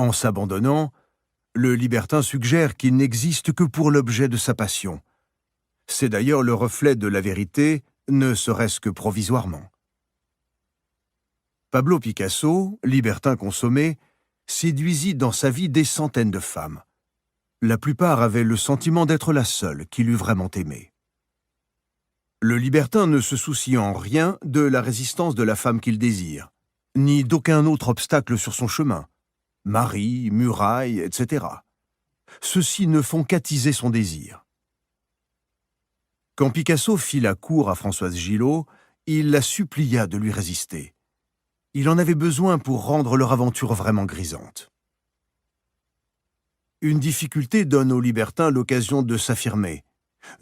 En s'abandonnant, le libertin suggère qu'il n'existe que pour l'objet de sa passion. C'est d'ailleurs le reflet de la vérité, ne serait-ce que provisoirement. Pablo Picasso, libertin consommé, séduisit dans sa vie des centaines de femmes. La plupart avaient le sentiment d'être la seule qui l'eût vraiment aimé. Le libertin ne se soucie en rien de la résistance de la femme qu'il désire, ni d'aucun autre obstacle sur son chemin, mari, muraille, etc. Ceux-ci ne font qu'attiser son désir. Quand Picasso fit la cour à Françoise Gillot, il la supplia de lui résister. Il en avait besoin pour rendre leur aventure vraiment grisante. Une difficulté donne au libertin l'occasion de s'affirmer,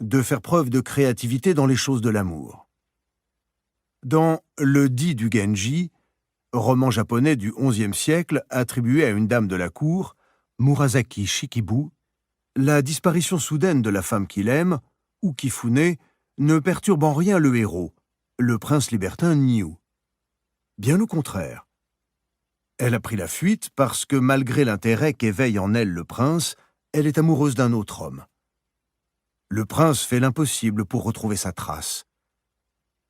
de faire preuve de créativité dans les choses de l'amour. Dans Le Dit du Genji, roman japonais du XIe siècle attribué à une dame de la cour, Murasaki Shikibu, la disparition soudaine de la femme qu'il aime, ou Kifune, ne perturbe en rien le héros, le prince libertin Niu. Bien au contraire. Elle a pris la fuite parce que, malgré l'intérêt qu'éveille en elle le prince, elle est amoureuse d'un autre homme. Le prince fait l'impossible pour retrouver sa trace.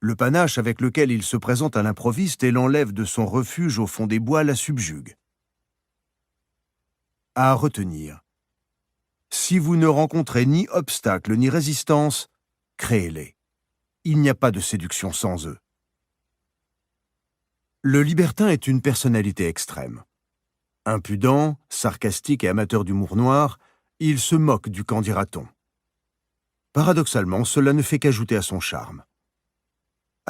Le panache avec lequel il se présente à l'improviste et l'enlève de son refuge au fond des bois la subjugue. À retenir. Si vous ne rencontrez ni obstacle ni résistance, créez-les. Il n'y a pas de séduction sans eux. Le libertin est une personnalité extrême. Impudent, sarcastique et amateur d'humour noir, il se moque du qu'en dira-t-on. Paradoxalement, cela ne fait qu'ajouter à son charme.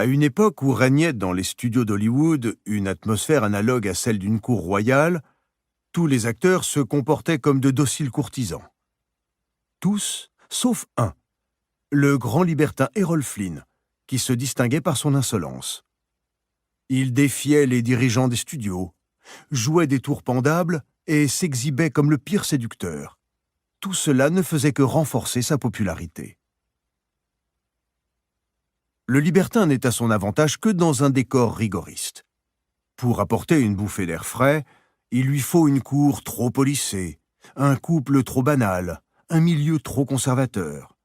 À une époque où régnait dans les studios d'Hollywood une atmosphère analogue à celle d'une cour royale, tous les acteurs se comportaient comme de dociles courtisans. Tous, sauf un, le grand libertin Errol Flynn, qui se distinguait par son insolence. Il défiait les dirigeants des studios, jouait des tours pendables et s'exhibait comme le pire séducteur. Tout cela ne faisait que renforcer sa popularité. Le libertin n'est à son avantage que dans un décor rigoriste. Pour apporter une bouffée d'air frais, il lui faut une cour trop polissée, un couple trop banal, un milieu trop conservateur.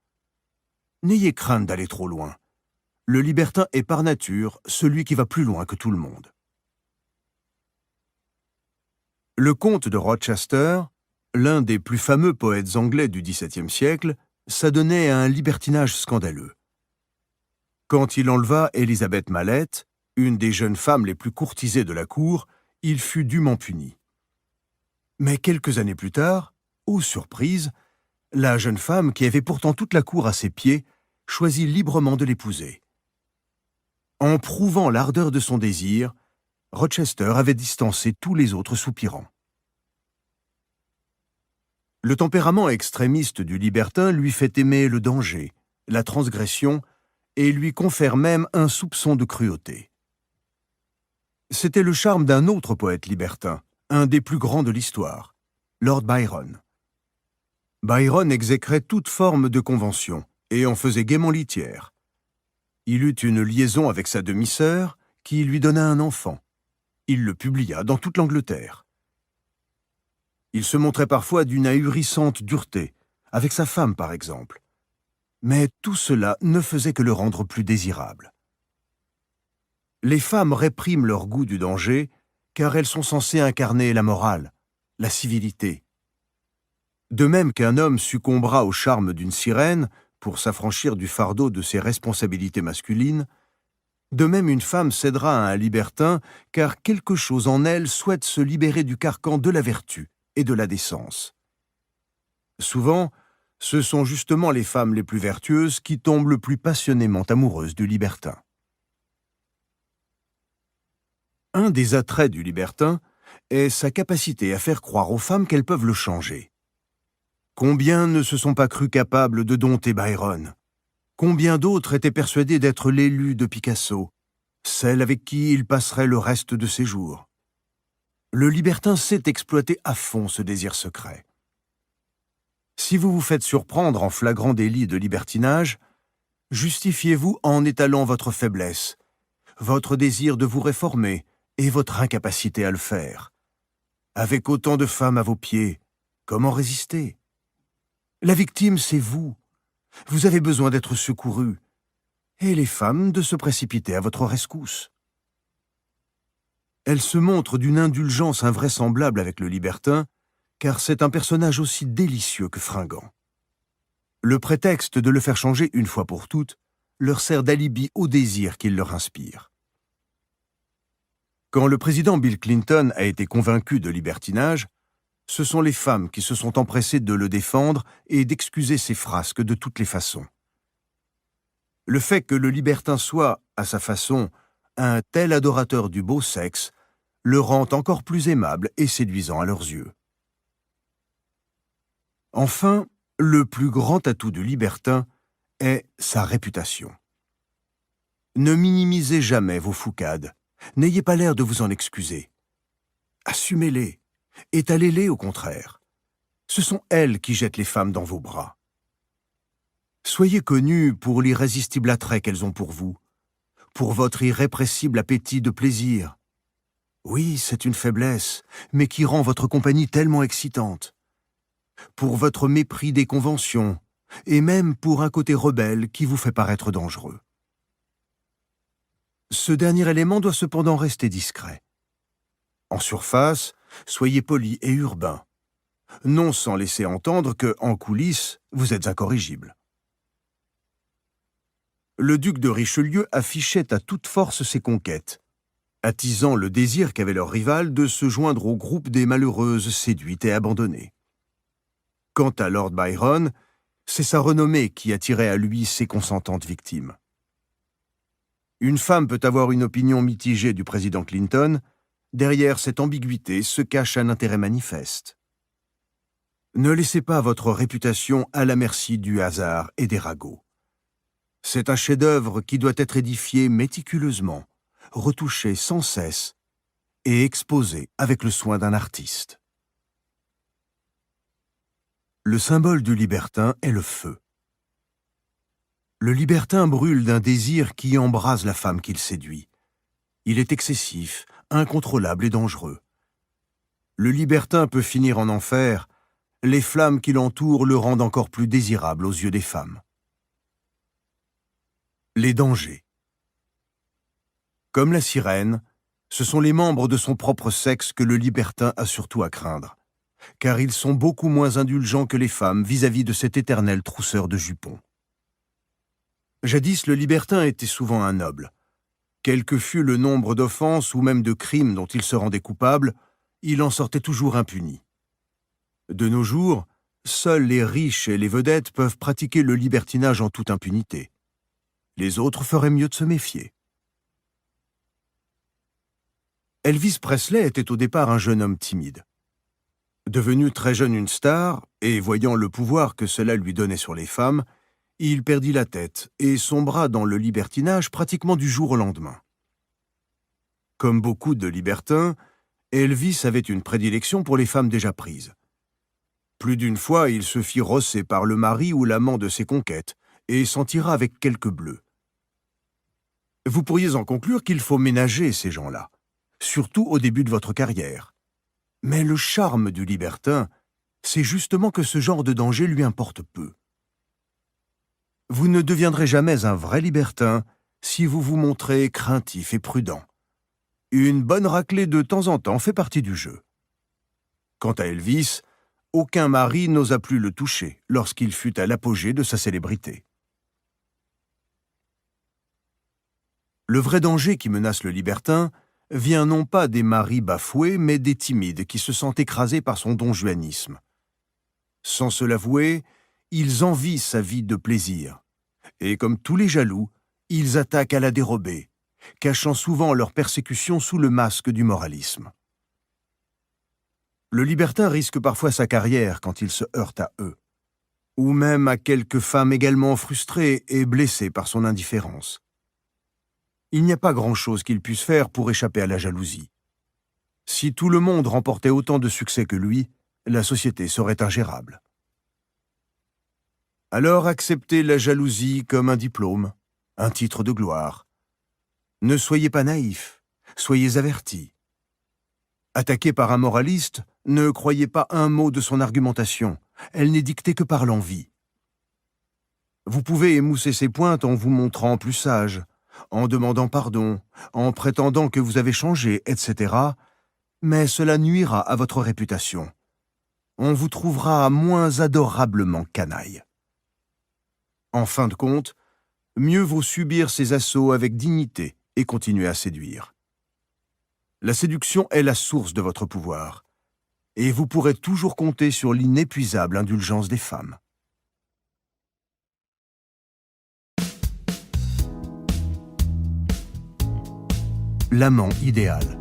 N'ayez crainte d'aller trop loin. Le libertin est par nature celui qui va plus loin que tout le monde. Le comte de Rochester, l'un des plus fameux poètes anglais du XVIIe siècle, s'adonnait à un libertinage scandaleux. Quand il enleva Élisabeth Mallette, une des jeunes femmes les plus courtisées de la cour, il fut dûment puni. Mais quelques années plus tard, ô surprise, la jeune femme, qui avait pourtant toute la cour à ses pieds, choisit librement de l'épouser. En prouvant l'ardeur de son désir, Rochester avait distancé tous les autres soupirants. Le tempérament extrémiste du libertin lui fait aimer le danger, la transgression, et lui confère même un soupçon de cruauté. C'était le charme d'un autre poète libertin, un des plus grands de l'histoire, Lord Byron. Byron exécrait toute forme de convention et en faisait gaiement litière. Il eut une liaison avec sa demi-sœur qui lui donna un enfant. Il le publia dans toute l'Angleterre. Il se montrait parfois d'une ahurissante dureté, avec sa femme par exemple. Mais tout cela ne faisait que le rendre plus désirable. Les femmes répriment leur goût du danger car elles sont censées incarner la morale, la civilité. De même qu'un homme succombera au charme d'une sirène pour s'affranchir du fardeau de ses responsabilités masculines, de même une femme cédera à un libertin car quelque chose en elle souhaite se libérer du carcan de la vertu et de la décence. Souvent, ce sont justement les femmes les plus vertueuses qui tombent le plus passionnément amoureuses du libertin. Un des attraits du libertin est sa capacité à faire croire aux femmes qu'elles peuvent le changer. Combien ne se sont pas crus capables de dompter Byron? Combien d'autres étaient persuadés d'être l'élu de Picasso, celle avec qui il passerait le reste de ses jours? Le libertin sait exploiter à fond ce désir secret. Si vous vous faites surprendre en flagrant délit de libertinage, justifiez-vous en étalant votre faiblesse, votre désir de vous réformer et votre incapacité à le faire. Avec autant de femmes à vos pieds, comment résister? La victime, c'est vous. Vous avez besoin d'être secouru. Et les femmes de se précipiter à votre rescousse. Elle se montre d'une indulgence invraisemblable avec le libertin, car c'est un personnage aussi délicieux que fringant. Le prétexte de le faire changer une fois pour toutes leur sert d'alibi au désir qu'il leur inspire. Quand le président Bill Clinton a été convaincu de libertinage, ce sont les femmes qui se sont empressées de le défendre et d'excuser ses frasques de toutes les façons. Le fait que le libertin soit, à sa façon, un tel adorateur du beau sexe le rend encore plus aimable et séduisant à leurs yeux. Enfin, le plus grand atout du libertin est sa réputation. Ne minimisez jamais vos foucades, n'ayez pas l'air de vous en excuser. Assumez-les, étalez-les au contraire. Ce sont elles qui jettent les femmes dans vos bras. Soyez connus pour l'irrésistible attrait qu'elles ont pour vous, pour votre irrépressible appétit de plaisir. Oui, c'est une faiblesse, mais qui rend votre compagnie tellement excitante. Pour votre mépris des conventions, et même pour un côté rebelle qui vous fait paraître dangereux. Ce dernier élément doit cependant rester discret. En surface, soyez poli et urbain, non sans laisser entendre que, en coulisses, vous êtes incorrigible. Le duc de Richelieu affichait à toute force ses conquêtes, attisant le désir qu'avait leur rival de se joindre au groupe des malheureuses séduites et abandonnées. Quant à Lord Byron, c'est sa renommée qui attirait à lui ses consentantes victimes. Une femme peut avoir une opinion mitigée du président Clinton, derrière cette ambiguïté se cache un intérêt manifeste. Ne laissez pas votre réputation à la merci du hasard et des ragots. C'est un chef-d'œuvre qui doit être édifié méticuleusement, retouché sans cesse et exposé avec le soin d'un artiste. Le symbole du libertin est le feu. Le libertin brûle d'un désir qui embrase la femme qu'il séduit. Il est excessif, incontrôlable et dangereux. Le libertin peut finir en enfer, les flammes qui l'entourent le rendent encore plus désirable aux yeux des femmes. Les dangers. Comme la sirène, ce sont les membres de son propre sexe que le libertin a surtout à craindre, car ils sont beaucoup moins indulgents que les femmes vis-à-vis de cet éternel trousseur de jupons. Jadis, le libertin était souvent un noble. Quel que fût le nombre d'offenses ou même de crimes dont il se rendait coupable, il en sortait toujours impuni. De nos jours, seuls les riches et les vedettes peuvent pratiquer le libertinage en toute impunité. Les autres feraient mieux de se méfier. Elvis Presley était au départ un jeune homme timide. Devenu très jeune une star, et voyant le pouvoir que cela lui donnait sur les femmes, il perdit la tête et sombra dans le libertinage pratiquement du jour au lendemain. Comme beaucoup de libertins, Elvis avait une prédilection pour les femmes déjà prises. Plus d'une fois, il se fit rosser par le mari ou l'amant de ses conquêtes et s'en tira avec quelques bleus. Vous pourriez en conclure qu'il faut ménager ces gens-là, surtout au début de votre carrière. Mais le charme du libertin, c'est justement que ce genre de danger lui importe peu. Vous ne deviendrez jamais un vrai libertin si vous vous montrez craintif et prudent. Une bonne raclée de temps en temps fait partie du jeu. Quant à Elvis, aucun mari n'osa plus le toucher lorsqu'il fut à l'apogée de sa célébrité. Le vrai danger qui menace le libertin vient non pas des maris bafoués, mais des timides qui se sentent écrasés par son donjuanisme. Sans se l'avouer, ils envient sa vie de plaisir. Et comme tous les jaloux, ils attaquent à la dérobée, cachant souvent leur persécution sous le masque du moralisme. Le libertin risque parfois sa carrière quand il se heurte à eux, ou même à quelques femmes également frustrées et blessées par son indifférence. Il n'y a pas grand-chose qu'il puisse faire pour échapper à la jalousie. Si tout le monde remportait autant de succès que lui, la société serait ingérable. Alors acceptez la jalousie comme un diplôme, un titre de gloire. Ne soyez pas naïfs, soyez avertis. Attaqué par un moraliste, ne croyez pas un mot de son argumentation. Elle n'est dictée que par l'envie. Vous pouvez émousser ses pointes en vous montrant plus sage, en demandant pardon, en prétendant que vous avez changé, etc., mais cela nuira à votre réputation. On vous trouvera moins adorablement canaille. En fin de compte, mieux vaut subir ces assauts avec dignité et continuer à séduire. La séduction est la source de votre pouvoir, et vous pourrez toujours compter sur l'inépuisable indulgence des femmes. L'amant idéal.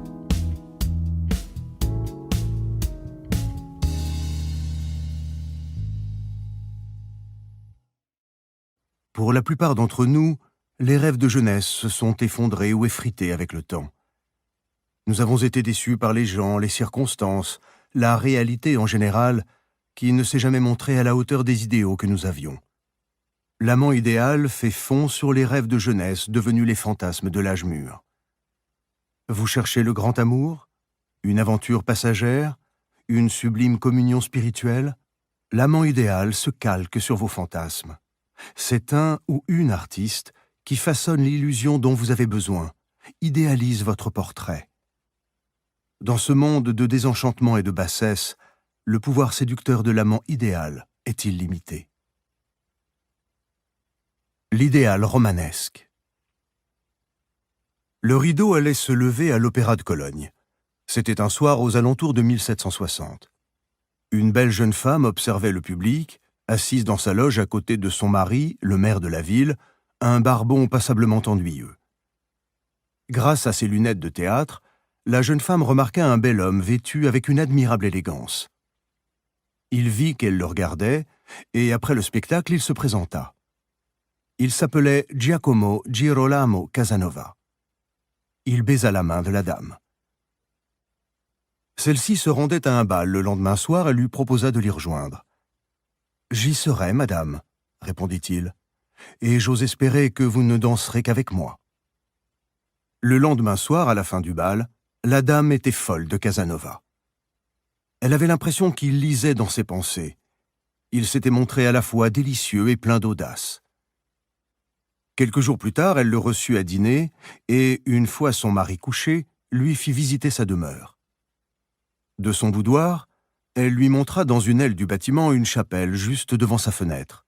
Pour la plupart d'entre nous, les rêves de jeunesse se sont effondrés ou effrités avec le temps. Nous avons été déçus par les gens, les circonstances, la réalité en général, qui ne s'est jamais montrée à la hauteur des idéaux que nous avions. L'amant idéal fait fond sur les rêves de jeunesse devenus les fantasmes de l'âge mûr. Vous cherchez le grand amour, une aventure passagère, une sublime communion spirituelle? L'amant idéal se calque sur vos fantasmes. C'est un ou une artiste qui façonne l'illusion dont vous avez besoin, idéalise votre portrait. Dans ce monde de désenchantement et de bassesse, le pouvoir séducteur de l'amant idéal est illimité. L'idéal romanesque. Le rideau allait se lever à l'Opéra de Cologne. C'était un soir aux alentours de 1760. Une belle jeune femme observait le public, assise dans sa loge à côté de son mari, le maire de la ville, un barbon passablement ennuyeux. Grâce à ses lunettes de théâtre, la jeune femme remarqua un bel homme vêtu avec une admirable élégance. Il vit qu'elle le regardait, et après le spectacle, il se présenta. Il s'appelait Giacomo Girolamo Casanova. Il baisa la main de la dame. Celle-ci se rendait à un bal le lendemain soir et lui proposa de l'y rejoindre. « J'y serai, madame, » répondit-il, « et j'ose espérer que vous ne danserez qu'avec moi. » Le lendemain soir, à la fin du bal, la dame était folle de Casanova. Elle avait l'impression qu'il lisait dans ses pensées. Il s'était montré à la fois délicieux et plein d'audace. Quelques jours plus tard, elle le reçut à dîner et, une fois son mari couché, lui fit visiter sa demeure. De son boudoir, elle lui montra dans une aile du bâtiment une chapelle juste devant sa fenêtre.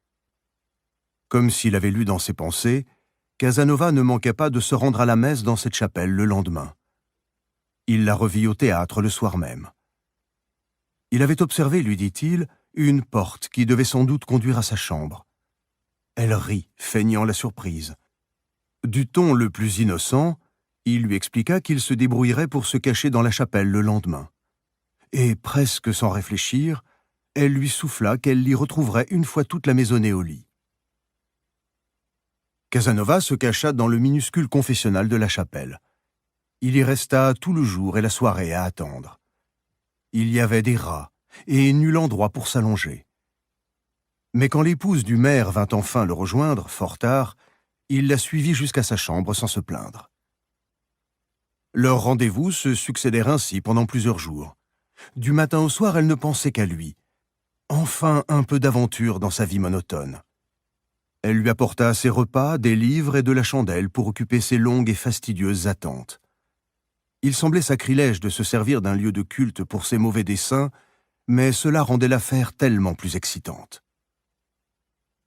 Comme s'il avait lu dans ses pensées, Casanova ne manqua pas de se rendre à la messe dans cette chapelle le lendemain. Il la revit au théâtre le soir même. Il avait observé, lui dit-il, une porte qui devait sans doute conduire à sa chambre. Elle rit, feignant la surprise. Du ton le plus innocent, il lui expliqua qu'il se débrouillerait pour se cacher dans la chapelle le lendemain. Et, presque sans réfléchir, elle lui souffla qu'elle l'y retrouverait une fois toute la maisonnée au lit. Casanova se cacha dans le minuscule confessionnal de la chapelle. Il y resta tout le jour et la soirée à attendre. Il y avait des rats et nul endroit pour s'allonger. Mais quand l'épouse du maire vint enfin le rejoindre, fort tard, il la suivit jusqu'à sa chambre sans se plaindre. Leurs rendez-vous se succédèrent ainsi pendant plusieurs jours. Du matin au soir, elle ne pensait qu'à lui. Enfin un peu d'aventure dans sa vie monotone. Elle lui apporta ses repas, des livres et de la chandelle pour occuper ses longues et fastidieuses attentes. Il semblait sacrilège de se servir d'un lieu de culte pour ses mauvais desseins, mais cela rendait l'affaire tellement plus excitante.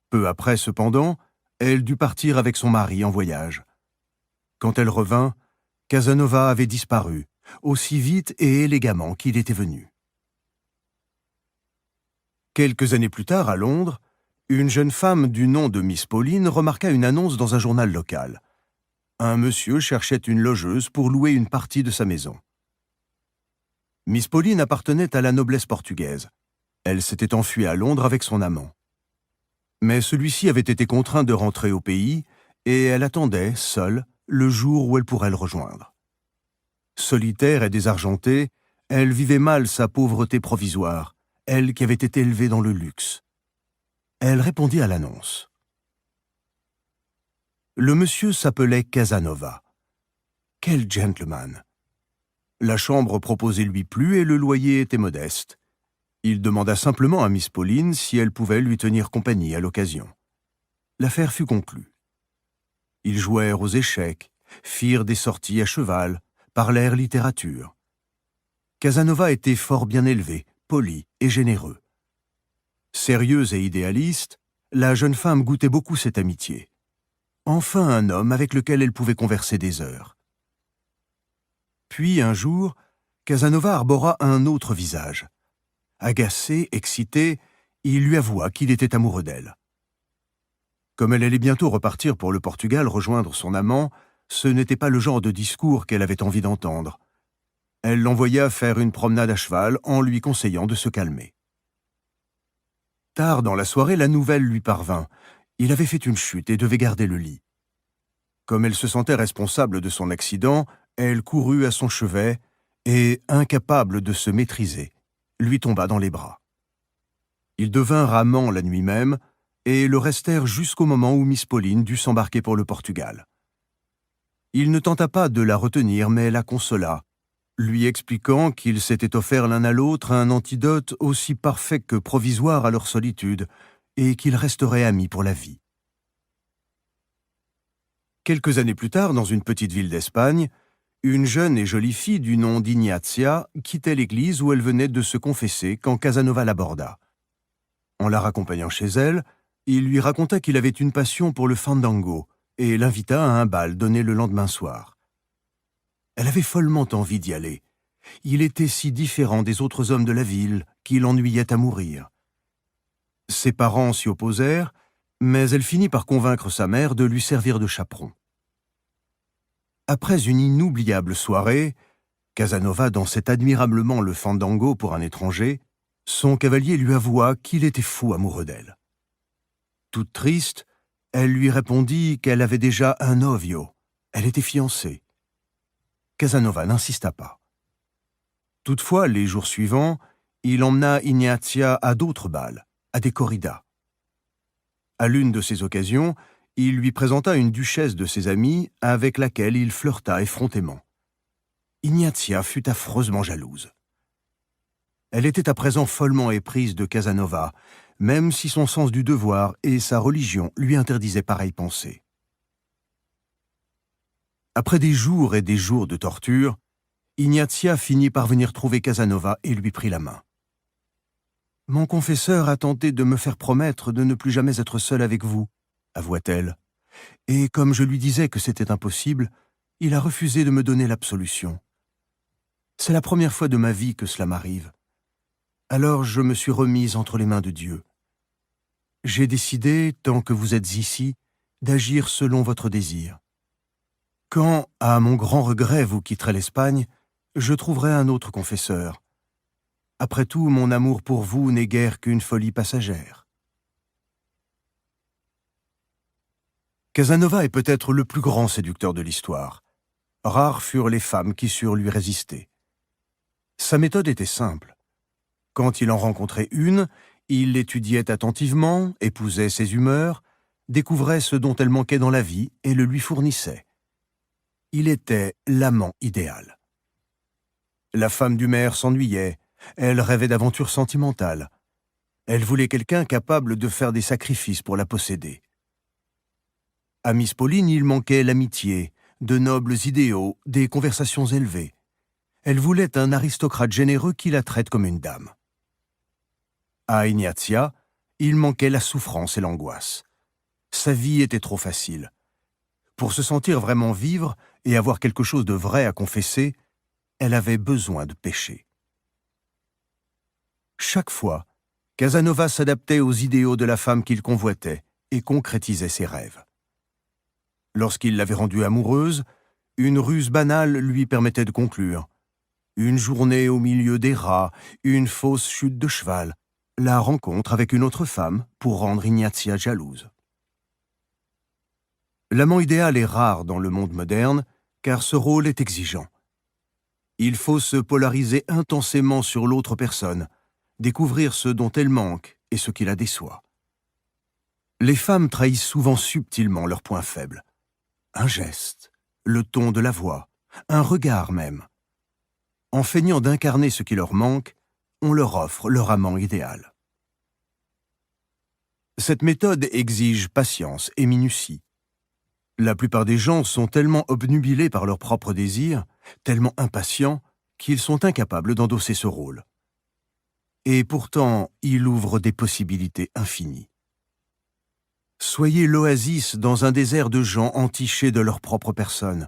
Peu après, cependant, elle dut partir avec son mari en voyage. Quand elle revint, Casanova avait disparu, aussi vite et élégamment qu'il était venu. Quelques années plus tard, à Londres, une jeune femme du nom de Miss Pauline remarqua une annonce dans un journal local. Un monsieur cherchait une logeuse pour louer une partie de sa maison. Miss Pauline appartenait à la noblesse portugaise. Elle s'était enfuie à Londres avec son amant. Mais celui-ci avait été contraint de rentrer au pays et elle attendait, seule, le jour où elle pourrait le rejoindre. Solitaire et désargentée, elle vivait mal sa pauvreté provisoire, elle qui avait été élevée dans le luxe. Elle répondit à l'annonce. Le monsieur s'appelait Casanova. Quel gentleman! La chambre proposée lui plut et le loyer était modeste. Il demanda simplement à Miss Pauline si elle pouvait lui tenir compagnie à l'occasion. L'affaire fut conclue. Ils jouèrent aux échecs, firent des sorties à cheval, parlèrent littérature. Casanova était fort bien élevé, poli et généreux. Sérieuse et idéaliste, la jeune femme goûtait beaucoup cette amitié. Enfin un homme avec lequel elle pouvait converser des heures. Puis, un jour, Casanova arbora un autre visage. Agacé, excité, il lui avoua qu'il était amoureux d'elle. Comme elle allait bientôt repartir pour le Portugal rejoindre son amant, ce n'était pas le genre de discours qu'elle avait envie d'entendre. Elle l'envoya faire une promenade à cheval en lui conseillant de se calmer. Tard dans la soirée, la nouvelle lui parvint. Il avait fait une chute et devait garder le lit. Comme elle se sentait responsable de son accident, elle courut à son chevet et, incapable de se maîtriser, lui tomba dans les bras. Ils devinrent amants la nuit même et le restèrent jusqu'au moment où Miss Pauline dut s'embarquer pour le Portugal. Il ne tenta pas de la retenir, mais la consola, lui expliquant qu'ils s'étaient offert l'un à l'autre un antidote aussi parfait que provisoire à leur solitude et qu'ils resteraient amis pour la vie. Quelques années plus tard, dans une petite ville d'Espagne, une jeune et jolie fille du nom d'Ignatia quittait l'église où elle venait de se confesser quand Casanova l'aborda. En la raccompagnant chez elle, il lui raconta qu'il avait une passion pour le fandango et l'invita à un bal donné le lendemain soir. Elle avait follement envie d'y aller. Il était si différent des autres hommes de la ville qu'il l'ennuyait à mourir. Ses parents s'y opposèrent, mais elle finit par convaincre sa mère de lui servir de chaperon. Après une inoubliable soirée, Casanova dansait admirablement le fandango pour un étranger, son cavalier lui avoua qu'il était fou amoureux d'elle. Toute triste, elle lui répondit qu'elle avait déjà un novio, elle était fiancée. Casanova n'insista pas. Toutefois, les jours suivants, il emmena Ignatia à d'autres bals, à des corridas. À l'une de ces occasions, il lui présenta une duchesse de ses amies avec laquelle il flirta effrontément. Ignatia fut affreusement jalouse. Elle était à présent follement éprise de Casanova, même si son sens du devoir et sa religion lui interdisaient pareille pensée. Après des jours et des jours de torture, Ignatia finit par venir trouver Casanova et lui prit la main. « Mon confesseur a tenté de me faire promettre de ne plus jamais être seule avec vous, » avoua-t-elle. « Et comme je lui disais que c'était impossible, il a refusé de me donner l'absolution. C'est la première fois de ma vie que cela m'arrive. Alors je me suis remise entre les mains de Dieu. J'ai décidé, tant que vous êtes ici, d'agir selon votre désir. Quand, à mon grand regret, vous quitterez l'Espagne, je trouverai un autre confesseur. Après tout, mon amour pour vous n'est guère qu'une folie passagère. » Casanova est peut-être le plus grand séducteur de l'histoire. Rares furent les femmes qui surent lui résister. Sa méthode était simple. Quand il en rencontrait une, il l'étudiait attentivement, épousait ses humeurs, découvrait ce dont elle manquait dans la vie et le lui fournissait. Il était l'amant idéal. La femme du maire s'ennuyait, elle rêvait d'aventures sentimentales. Elle voulait quelqu'un capable de faire des sacrifices pour la posséder. À Miss Pauline, il manquait l'amitié, de nobles idéaux, des conversations élevées. Elle voulait un aristocrate généreux qui la traite comme une dame. À Ignatia, il manquait la souffrance et l'angoisse. Sa vie était trop facile. Pour se sentir vraiment vivre et avoir quelque chose de vrai à confesser, elle avait besoin de pécher. Chaque fois, Casanova s'adaptait aux idéaux de la femme qu'il convoitait et concrétisait ses rêves. Lorsqu'il l'avait rendue amoureuse, une ruse banale lui permettait de conclure. Une journée au milieu des rats, une fausse chute de cheval, la rencontre avec une autre femme pour rendre Ignatia jalouse. L'amant idéal est rare dans le monde moderne, car ce rôle est exigeant. Il faut se polariser intensément sur l'autre personne, découvrir ce dont elle manque et ce qui la déçoit. Les femmes trahissent souvent subtilement leurs points faibles. Un geste, le ton de la voix, un regard même. En feignant d'incarner ce qui leur manque, on leur offre leur amant idéal. Cette méthode exige patience et minutie. La plupart des gens sont tellement obnubilés par leurs propres désirs, tellement impatients, qu'ils sont incapables d'endosser ce rôle. Et pourtant, il ouvre des possibilités infinies. Soyez l'oasis dans un désert de gens entichés de leur propre personne.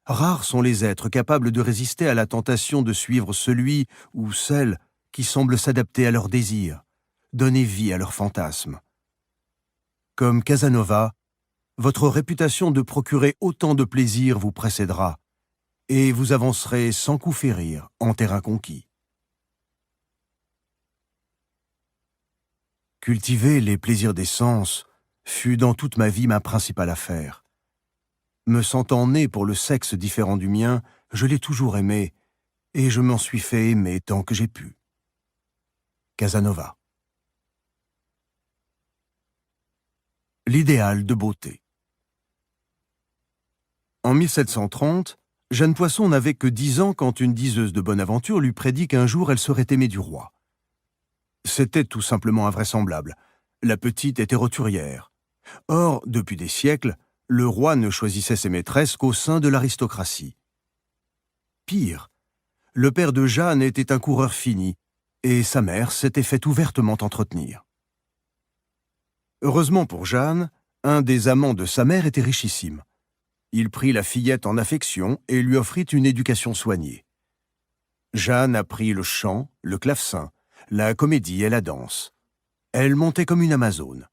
Rares sont les êtres capables de résister à la tentation de suivre celui ou celle qui semble s'adapter à leurs désirs, donner vie à leurs fantasmes. Comme Casanova, votre réputation de procurer autant de plaisir vous précédera, et vous avancerez sans coup férir en terrain conquis. Cultiver les plaisirs des sens fut dans toute ma vie ma principale affaire. Me sentant né pour le sexe différent du mien, je l'ai toujours aimé, et je m'en suis fait aimer tant que j'ai pu. Casanova. L'idéal de beauté. En 1730, Jeanne Poisson n'avait que 10 ans quand une diseuse de bonne aventure lui prédit qu'un jour elle serait aimée du roi. C'était tout simplement invraisemblable. La petite était roturière. Or, depuis des siècles, le roi ne choisissait ses maîtresses qu'au sein de l'aristocratie. Pire, le père de Jeanne était un coureur fini, et sa mère s'était fait ouvertement entretenir. Heureusement pour Jeanne, un des amants de sa mère était richissime. Il prit la fillette en affection et lui offrit une éducation soignée. Jeanne apprit le chant, le clavecin, la comédie et la danse. Elle montait comme une amazone.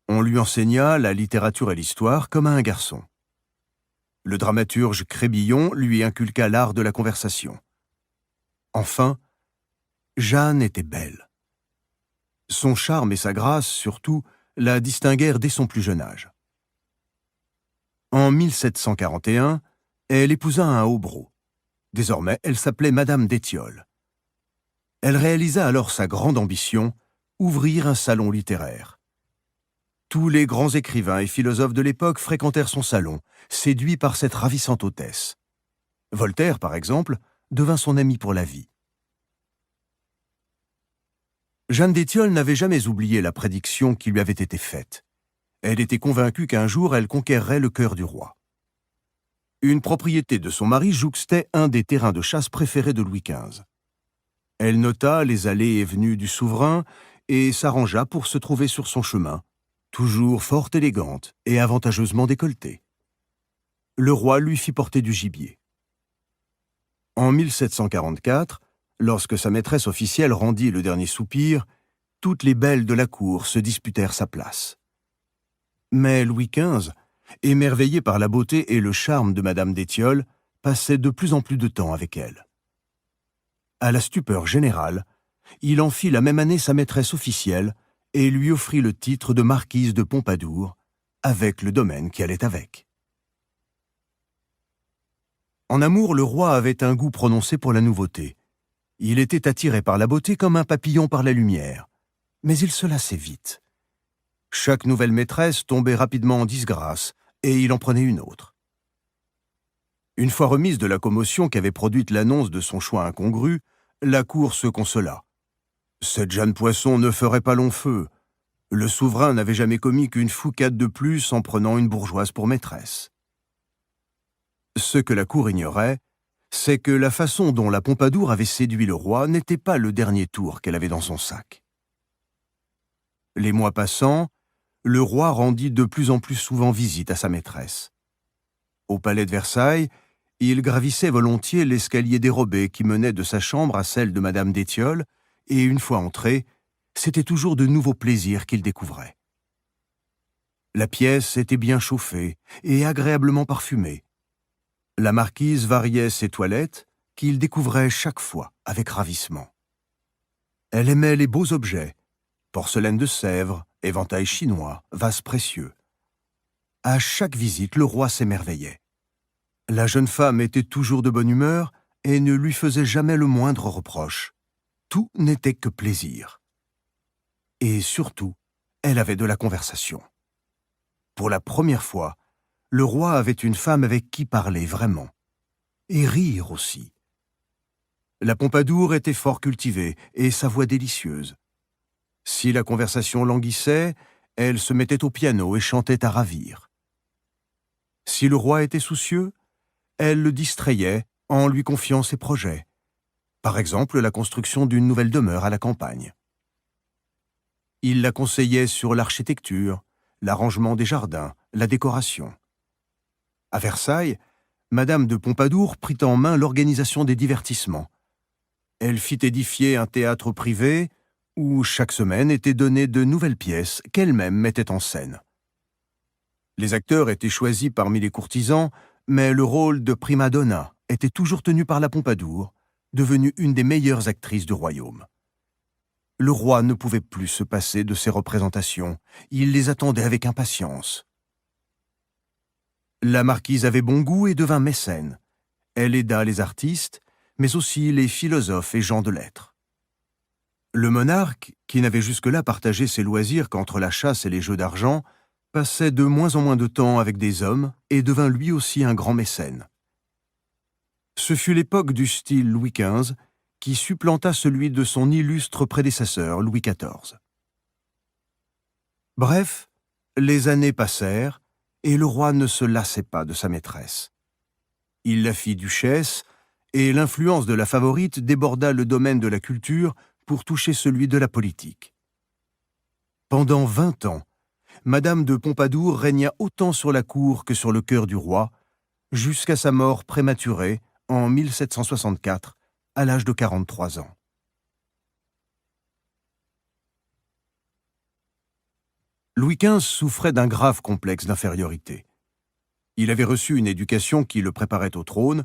On lui enseigna la littérature et l'histoire comme à un garçon. Le dramaturge Crébillon lui inculqua l'art de la conversation. Enfin, Jeanne était belle. Son charme et sa grâce, surtout, la distinguèrent dès son plus jeune âge. En 1741, elle épousa un hobereau. Désormais, elle s'appelait Madame d'Étiole. Elle réalisa alors sa grande ambition, ouvrir un salon littéraire. Tous les grands écrivains et philosophes de l'époque fréquentèrent son salon, séduits par cette ravissante hôtesse. Voltaire, par exemple, devint son ami pour la vie. Jeanne d'Étiole n'avait jamais oublié la prédiction qui lui avait été faite. Elle était convaincue qu'un jour elle conquerrait le cœur du roi. Une propriété de son mari jouxtait un des terrains de chasse préférés de Louis XV. Elle nota les allées et venues du souverain et s'arrangea pour se trouver sur son chemin, toujours fort élégante et avantageusement décolletée. Le roi lui fit porter du gibier. En 1744, lorsque sa maîtresse officielle rendit le dernier soupir, toutes les belles de la cour se disputèrent sa place. Mais Louis XV, émerveillé par la beauté et le charme de Madame d'Étiole, passait de plus en plus de temps avec elle. À la stupeur générale, il en fit la même année sa maîtresse officielle et lui offrit le titre de marquise de Pompadour, avec le domaine qui allait avec. En amour, le roi avait un goût prononcé pour la nouveauté. Il était attiré par la beauté comme un papillon par la lumière, mais il se lassait vite. Chaque nouvelle maîtresse tombait rapidement en disgrâce, et il en prenait une autre. Une fois remise de la commotion qu'avait produite l'annonce de son choix incongru, la cour se consola. Cette Jeanne Poisson ne ferait pas long feu. Le souverain n'avait jamais commis qu'une foucade de plus en prenant une bourgeoise pour maîtresse. Ce que la cour ignorait, c'est que la façon dont la Pompadour avait séduit le roi n'était pas le dernier tour qu'elle avait dans son sac. Les mois passant, le roi rendit de plus en plus souvent visite à sa maîtresse. Au palais de Versailles, il gravissait volontiers l'escalier dérobé qui menait de sa chambre à celle de Madame d'Étiole, et une fois entré, c'était toujours de nouveaux plaisirs qu'il découvrait. La pièce était bien chauffée et agréablement parfumée. La marquise variait ses toilettes, qu'il découvrait chaque fois avec ravissement. Elle aimait les beaux objets, porcelaine de Sèvres, éventail chinois, vases précieux. À chaque visite, le roi s'émerveillait. La jeune femme était toujours de bonne humeur et ne lui faisait jamais le moindre reproche. Tout n'était que plaisir. Et surtout, elle avait de la conversation. Pour la première fois, le roi avait une femme avec qui parler vraiment. Et rire aussi. La Pompadour était fort cultivée et sa voix délicieuse. Si la conversation languissait, elle se mettait au piano et chantait à ravir. Si le roi était soucieux, elle le distrayait en lui confiant ses projets. Par exemple, la construction d'une nouvelle demeure à la campagne. Il la conseillait sur l'architecture, l'arrangement des jardins, la décoration. À Versailles, Madame de Pompadour prit en main l'organisation des divertissements. Elle fit édifier un théâtre privé où chaque semaine étaient données de nouvelles pièces qu'elle-même mettait en scène. Les acteurs étaient choisis parmi les courtisans, mais le rôle de prima donna était toujours tenu par la Pompadour, devenue une des meilleures actrices du royaume. Le roi ne pouvait plus se passer de ces représentations, il les attendait avec impatience. La marquise avait bon goût et devint mécène. Elle aida les artistes, mais aussi les philosophes et gens de lettres. Le monarque, qui n'avait jusque-là partagé ses loisirs qu'entre la chasse et les jeux d'argent, passait de moins en moins de temps avec des hommes et devint lui aussi un grand mécène. Ce fut l'époque du style Louis XV qui supplanta celui de son illustre prédécesseur Louis XIV. Bref, les années passèrent et le roi ne se lassait pas de sa maîtresse. Il la fit duchesse et l'influence de la favorite déborda le domaine de la culture pour toucher celui de la politique. Pendant 20 ans, Madame de Pompadour régna autant sur la cour que sur le cœur du roi, jusqu'à sa mort prématurée en 1764, à l'âge de 43 ans. Louis XV souffrait d'un grave complexe d'infériorité. Il avait reçu une éducation qui le préparait au trône,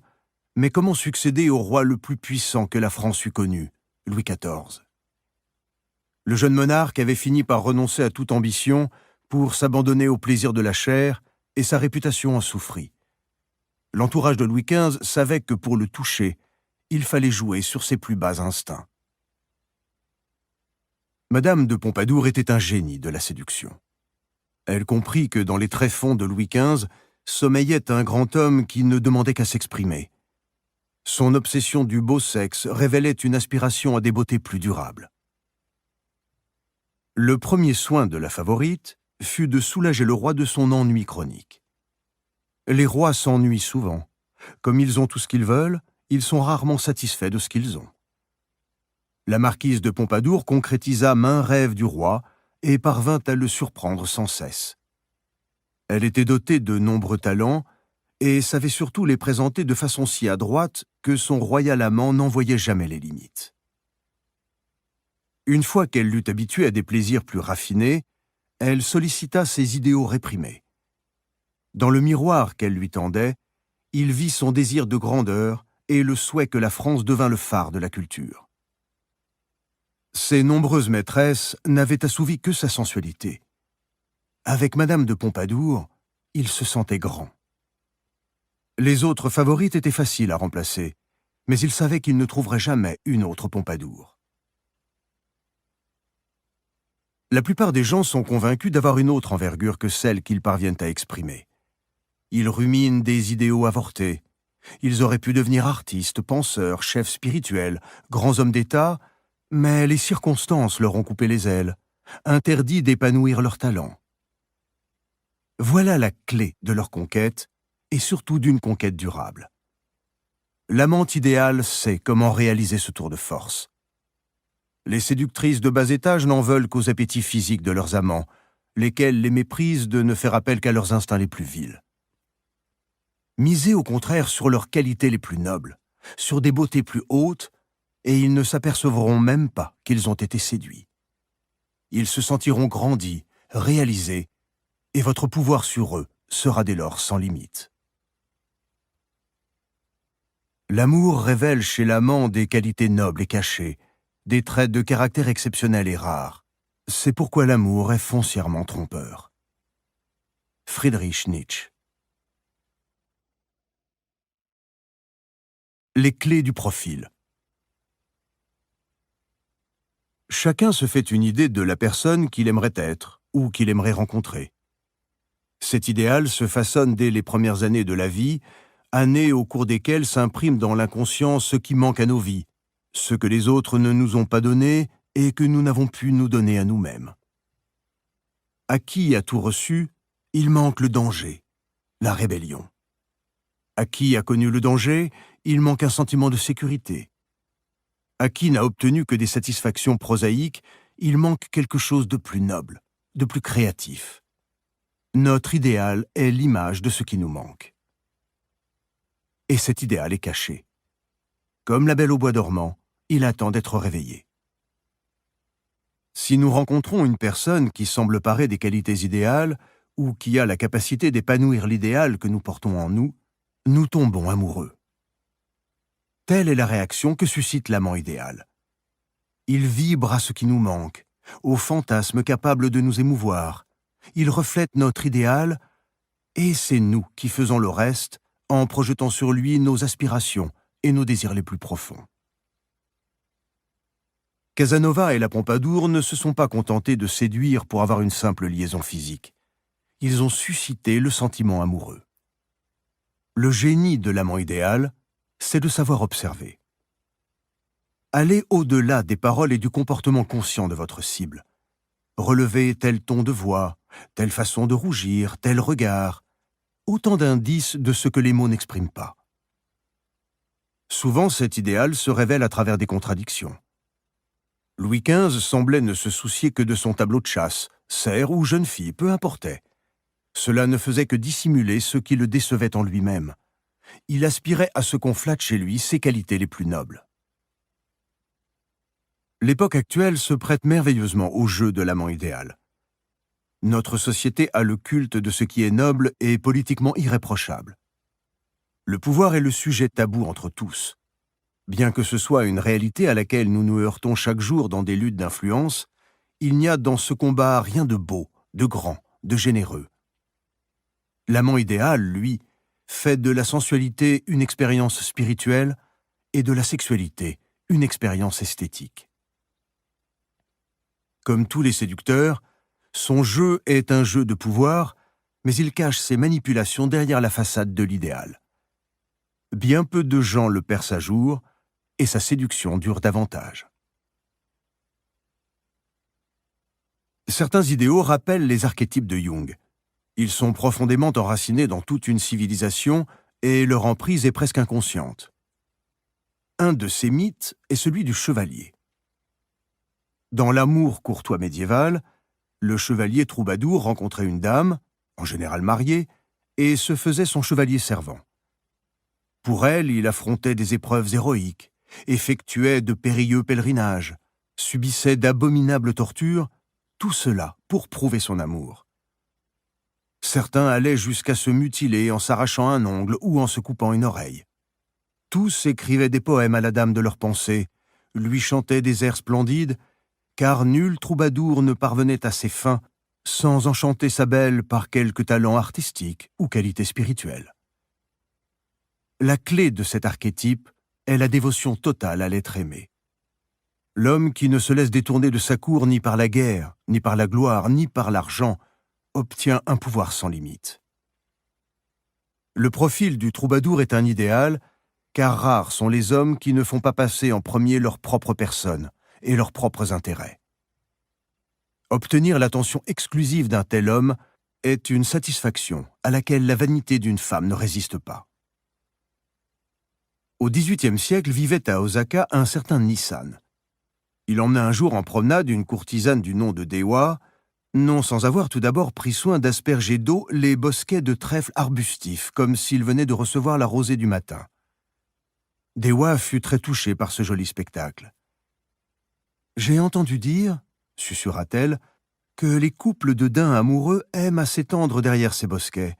mais comment succéder au roi le plus puissant que la France eût connu, Louis XIV? Le jeune monarque avait fini par renoncer à toute ambition pour s'abandonner au plaisir de la chair, et sa réputation en souffrit. L'entourage de Louis XV savait que pour le toucher, il fallait jouer sur ses plus bas instincts. Madame de Pompadour était un génie de la séduction. Elle comprit que dans les tréfonds de Louis XV sommeillait un grand homme qui ne demandait qu'à s'exprimer. Son obsession du beau sexe révélait une aspiration à des beautés plus durables. Le premier soin de la favorite fut de soulager le roi de son ennui chronique. Les rois s'ennuient souvent. Comme ils ont tout ce qu'ils veulent, ils sont rarement satisfaits de ce qu'ils ont. La marquise de Pompadour concrétisa maints rêves du roi et parvint à le surprendre sans cesse. Elle était dotée de nombreux talents et savait surtout les présenter de façon si adroite que son royal amant n'en voyait jamais les limites. Une fois qu'elle l'eut habitué à des plaisirs plus raffinés, elle sollicita ses idéaux réprimés. Dans le miroir qu'elle lui tendait, il vit son désir de grandeur et le souhait que la France devînt le phare de la culture. Ses nombreuses maîtresses n'avaient assouvi que sa sensualité. Avec Madame de Pompadour, il se sentait grand. Les autres favorites étaient faciles à remplacer, mais il savait qu'il ne trouverait jamais une autre Pompadour. La plupart des gens sont convaincus d'avoir une autre envergure que celle qu'ils parviennent à exprimer. Ils ruminent des idéaux avortés. Ils auraient pu devenir artistes, penseurs, chefs spirituels, grands hommes d'État, mais les circonstances leur ont coupé les ailes, interdit d'épanouir leurs talents. Voilà la clé de leur conquête, et surtout d'une conquête durable. L'amante idéale sait comment réaliser ce tour de force. Les séductrices de bas étage n'en veulent qu'aux appétits physiques de leurs amants, lesquels les méprisent de ne faire appel qu'à leurs instincts les plus vils. Misez au contraire sur leurs qualités les plus nobles, sur des beautés plus hautes, et ils ne s'apercevront même pas qu'ils ont été séduits. Ils se sentiront grandis, réalisés, et votre pouvoir sur eux sera dès lors sans limite. L'amour révèle chez l'amant des qualités nobles et cachées, des traits de caractère exceptionnels et rares. C'est pourquoi l'amour est foncièrement trompeur. Friedrich Nietzsche. Les clés du profil. Chacun se fait une idée de la personne qu'il aimerait être ou qu'il aimerait rencontrer. Cet idéal se façonne dès les premières années de la vie, années au cours desquelles s'imprime dans l'inconscient ce qui manque à nos vies, ce que les autres ne nous ont pas donné et que nous n'avons pu nous donner à nous-mêmes. À qui a tout reçu, il manque le danger, la rébellion. À qui a connu le danger, il manque un sentiment de sécurité. À qui n'a obtenu que des satisfactions prosaïques, il manque quelque chose de plus noble, de plus créatif. Notre idéal est l'image de ce qui nous manque. Et cet idéal est caché. Comme la belle au bois dormant, il attend d'être réveillé. Si nous rencontrons une personne qui semble parer des qualités idéales ou qui a la capacité d'épanouir l'idéal que nous portons en nous, nous tombons amoureux. Telle est la réaction que suscite l'amant idéal. Il vibre à ce qui nous manque, au fantasme capable de nous émouvoir. Il reflète notre idéal, et c'est nous qui faisons le reste en projetant sur lui nos aspirations et nos désirs les plus profonds. Casanova et la Pompadour ne se sont pas contentés de séduire pour avoir une simple liaison physique. Ils ont suscité le sentiment amoureux. Le génie de l'amant idéal, c'est de savoir observer. Allez au-delà des paroles et du comportement conscient de votre cible. Relevez tel ton de voix, telle façon de rougir, tel regard, autant d'indices de ce que les mots n'expriment pas. Souvent, cet idéal se révèle à travers des contradictions. Louis XV semblait ne se soucier que de son tableau de chasse, cerf ou jeune fille, peu importait. Cela ne faisait que dissimuler ce qui le décevait en lui-même. Il aspirait à ce qu'on flatte chez lui ses qualités les plus nobles. L'époque actuelle se prête merveilleusement au jeu de l'amant idéal. Notre société a le culte de ce qui est noble et politiquement irréprochable. Le pouvoir est le sujet tabou entre tous. Bien que ce soit une réalité à laquelle nous nous heurtons chaque jour dans des luttes d'influence, il n'y a dans ce combat rien de beau, de grand, de généreux. L'amant idéal, lui, fait de la sensualité une expérience spirituelle et de la sexualité une expérience esthétique. Comme tous les séducteurs, son jeu est un jeu de pouvoir, mais il cache ses manipulations derrière la façade de l'idéal. Bien peu de gens le percent à jour, et sa séduction dure davantage. Certains idéaux rappellent les archétypes de Jung. Ils sont profondément enracinés dans toute une civilisation et leur emprise est presque inconsciente. Un de ces mythes est celui du chevalier. Dans l'amour courtois médiéval, le chevalier troubadour rencontrait une dame, en général mariée, et se faisait son chevalier servant. Pour elle, il affrontait des épreuves héroïques, effectuait de périlleux pèlerinages, subissait d'abominables tortures, tout cela pour prouver son amour. Certains allaient jusqu'à se mutiler en s'arrachant un ongle ou en se coupant une oreille. Tous écrivaient des poèmes à la dame de leur pensée, lui chantaient des airs splendides, car nul troubadour ne parvenait à ses fins sans enchanter sa belle par quelque talent artistique ou qualité spirituelle. La clé de cet archétype est la dévotion totale à l'être aimé. L'homme qui ne se laisse détourner de sa cour ni par la guerre, ni par la gloire, ni par l'argent, obtient un pouvoir sans limite. Le profil du troubadour est un idéal, car rares sont les hommes qui ne font pas passer en premier leur propre personne et leurs propres intérêts. Obtenir l'attention exclusive d'un tel homme est une satisfaction à laquelle la vanité d'une femme ne résiste pas. Au XVIIIe siècle vivait à Osaka un certain Nissan. Il emmena un jour en promenade une courtisane du nom de Dewa, non sans avoir tout d'abord pris soin d'asperger d'eau les bosquets de trèfles arbustifs, comme s'il venait de recevoir la rosée du matin. Dewa fut très touchée par ce joli spectacle. « J'ai entendu dire, susurra-t-elle, que les couples de daims amoureux aiment à s'étendre derrière ces bosquets.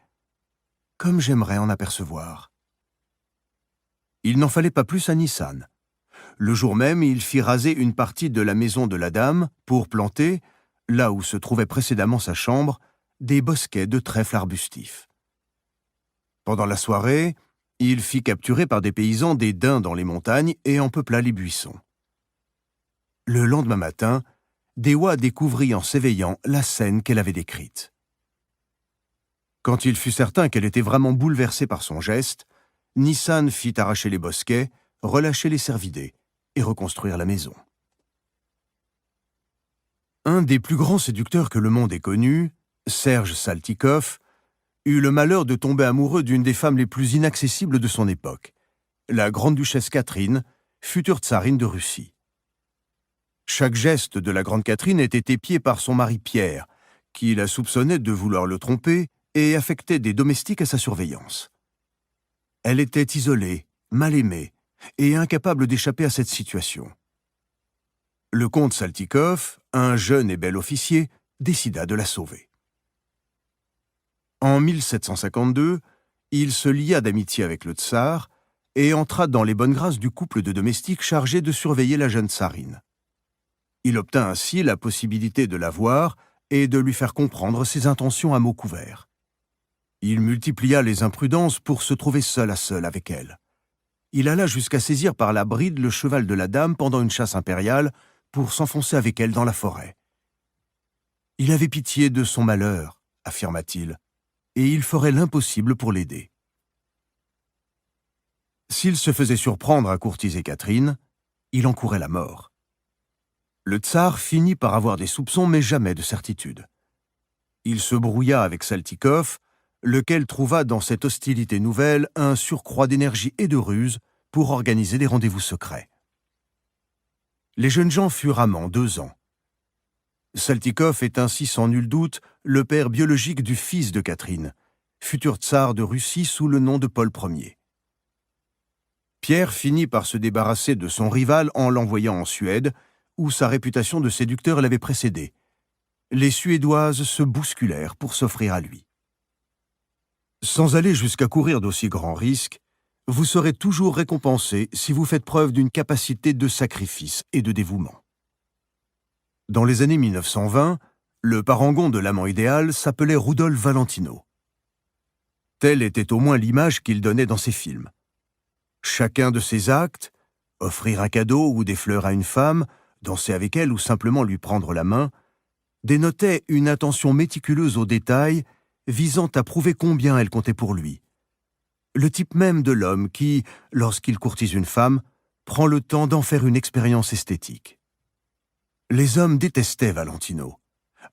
Comme j'aimerais en apercevoir. » Il n'en fallait pas plus à Nissan. Le jour même, il fit raser une partie de la maison de la dame pour planter, là où se trouvait précédemment sa chambre, des bosquets de trèfles arbustifs. Pendant la soirée, il fit capturer par des paysans des daims dans les montagnes et en peupla les buissons. Le lendemain matin, Dewa découvrit en s'éveillant la scène qu'elle avait décrite. Quand il fut certain qu'elle était vraiment bouleversée par son geste, Nissan fit arracher les bosquets, relâcher les cervidés, et reconstruire la maison. Un des plus grands séducteurs que le monde ait connu, Serge Saltykov, eut le malheur de tomber amoureux d'une des femmes les plus inaccessibles de son époque, la grande-duchesse Catherine, future tsarine de Russie. Chaque geste de la grande Catherine était épié par son mari Pierre, qui la soupçonnait de vouloir le tromper et affectait des domestiques à sa surveillance. Elle était isolée, mal aimée, et incapable d'échapper à cette situation. Le comte Saltykov, un jeune et bel officier, décida de la sauver. En 1752, il se lia d'amitié avec le tsar et entra dans les bonnes grâces du couple de domestiques chargés de surveiller la jeune tsarine. Il obtint ainsi la possibilité de la voir et de lui faire comprendre ses intentions à mots couverts. Il multiplia les imprudences pour se trouver seul à seul avec elle. Il alla jusqu'à saisir par la bride le cheval de la dame pendant une chasse impériale pour s'enfoncer avec elle dans la forêt. Il avait pitié de son malheur, affirma-t-il, et il ferait l'impossible pour l'aider. S'il se faisait surprendre à courtiser Catherine, il encourait la mort. Le tsar finit par avoir des soupçons, mais jamais de certitude. Il se brouilla avec Saltykov, lequel trouva dans cette hostilité nouvelle un surcroît d'énergie et de ruse pour organiser des rendez-vous secrets. Les jeunes gens furent amants 2 ans. Saltykov est ainsi sans nul doute le père biologique du fils de Catherine, futur tsar de Russie sous le nom de Paul Ier. Pierre finit par se débarrasser de son rival en l'envoyant en Suède, où sa réputation de séducteur l'avait précédé. Les Suédoises se bousculèrent pour s'offrir à lui. Sans aller jusqu'à courir d'aussi grands risques, vous serez toujours récompensé si vous faites preuve d'une capacité de sacrifice et de dévouement. Dans les années 1920, le parangon de l'amant idéal s'appelait Rudolf Valentino. Telle était au moins l'image qu'il donnait dans ses films. Chacun de ses actes, offrir un cadeau ou des fleurs à une femme, danser avec elle ou simplement lui prendre la main, dénotait une attention méticuleuse aux détails visant à prouver combien elle comptait pour lui. Le type même de l'homme qui, lorsqu'il courtise une femme, prend le temps d'en faire une expérience esthétique. Les hommes détestaient Valentino.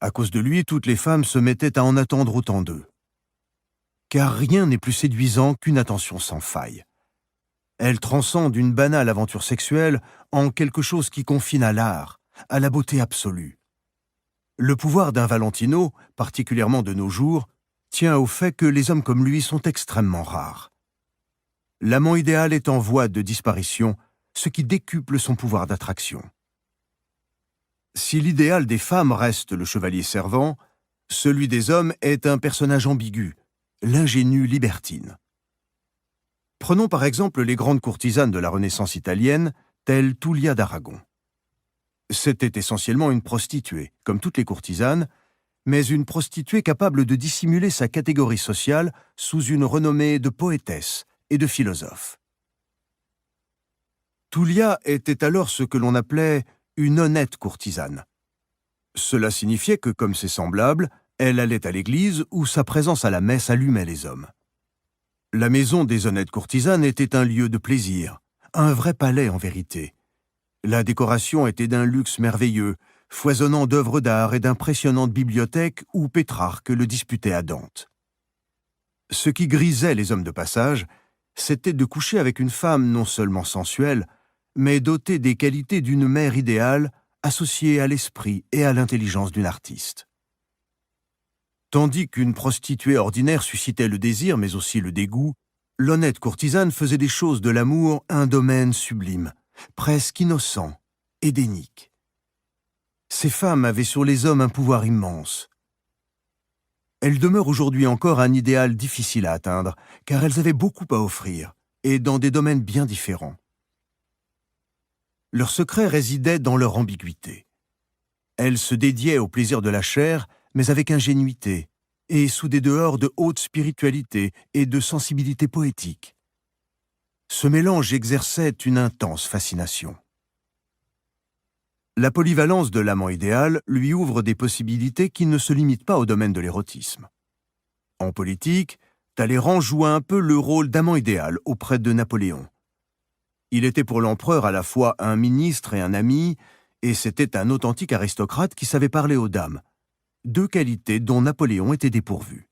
À cause de lui, toutes les femmes se mettaient à en attendre autant d'eux. Car rien n'est plus séduisant qu'une attention sans faille. Elle transcende une banale aventure sexuelle en quelque chose qui confine à l'art, à la beauté absolue. Le pouvoir d'un Valentino, particulièrement de nos jours, tient au fait que les hommes comme lui sont extrêmement rares. L'amant idéal est en voie de disparition, ce qui décuple son pouvoir d'attraction. Si l'idéal des femmes reste le chevalier servant, celui des hommes est un personnage ambigu, l'ingénue libertine. Prenons par exemple les grandes courtisanes de la Renaissance italienne, telle Tullia d'Aragon. C'était essentiellement une prostituée, comme toutes les courtisanes, mais une prostituée capable de dissimuler sa catégorie sociale sous une renommée de poétesse et de philosophe. Tullia était alors ce que l'on appelait une honnête courtisane. Cela signifiait que, comme ses semblables, elle allait à l'église où sa présence à la messe allumait les hommes. La maison des honnêtes courtisanes était un lieu de plaisir, un vrai palais en vérité. La décoration était d'un luxe merveilleux, foisonnant d'œuvres d'art et d'impressionnantes bibliothèques où Pétrarque le disputait à Dante. Ce qui grisait les hommes de passage, c'était de coucher avec une femme non seulement sensuelle, mais dotée des qualités d'une mère idéale, associée à l'esprit et à l'intelligence d'une artiste. Tandis qu'une prostituée ordinaire suscitait le désir, mais aussi le dégoût, l'honnête courtisane faisait des choses de l'amour un domaine sublime, presque innocent, édénique. Ces femmes avaient sur les hommes un pouvoir immense. Elles demeurent aujourd'hui encore un idéal difficile à atteindre, car elles avaient beaucoup à offrir, et dans des domaines bien différents. Leur secret résidait dans leur ambiguïté. Elles se dédiaient au plaisir de la chair, mais avec ingénuité, et sous des dehors de haute spiritualité et de sensibilité poétique. Ce mélange exerçait une intense fascination. La polyvalence de l'amant idéal lui ouvre des possibilités qui ne se limitent pas au domaine de l'érotisme. En politique, Talleyrand joua un peu le rôle d'amant idéal auprès de Napoléon. Il était pour l'empereur à la fois un ministre et un ami, et c'était un authentique aristocrate qui savait parler aux dames, deux qualités dont Napoléon était dépourvu.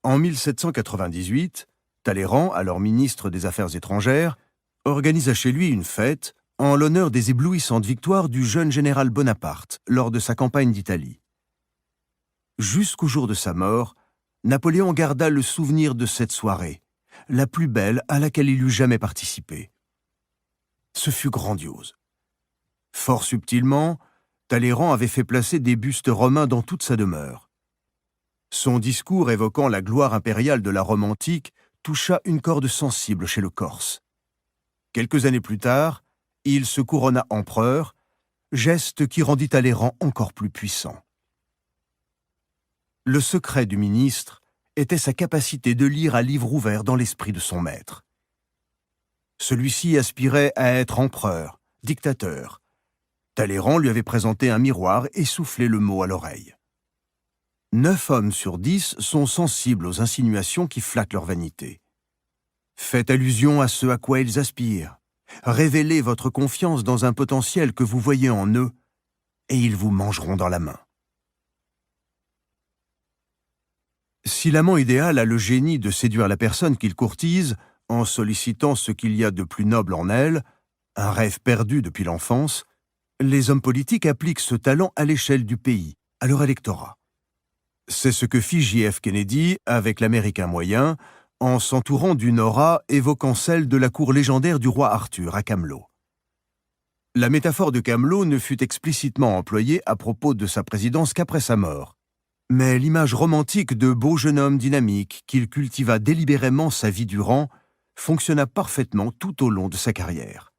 En 1798, Talleyrand, alors ministre des Affaires étrangères, organisa chez lui une fête en l'honneur des éblouissantes victoires du jeune général Bonaparte lors de sa campagne d'Italie. Jusqu'au jour de sa mort, Napoléon garda le souvenir de cette soirée, la plus belle à laquelle il eût jamais participé. Ce fut grandiose. Fort subtilement, Talleyrand avait fait placer des bustes romains dans toute sa demeure. Son discours évoquant la gloire impériale de la Rome antique toucha une corde sensible chez le Corse. Quelques années plus tard, il se couronna empereur, geste qui rendit Talleyrand encore plus puissant. Le secret du ministre était sa capacité de lire à livre ouvert dans l'esprit de son maître. Celui-ci aspirait à être empereur, dictateur. Talleyrand lui avait présenté un miroir et soufflé le mot à l'oreille. 9 hommes sur 10 sont sensibles aux insinuations qui flattent leur vanité. Faites allusion à ce à quoi ils aspirent. Révélez votre confiance dans un potentiel que vous voyez en eux, et ils vous mangeront dans la main. Si l'amant idéal a le génie de séduire la personne qu'il courtise en sollicitant ce qu'il y a de plus noble en elle, un rêve perdu depuis l'enfance, les hommes politiques appliquent ce talent à l'échelle du pays, à leur électorat. C'est ce que fit J.F. Kennedy avec l'Américain moyen, en s'entourant d'une aura évoquant celle de la cour légendaire du roi Arthur à Camelot. La métaphore de Camelot ne fut explicitement employée à propos de sa présidence qu'après sa mort, mais l'image romantique de beau jeune homme dynamique qu'il cultiva délibérément sa vie durant fonctionna parfaitement tout au long de sa carrière.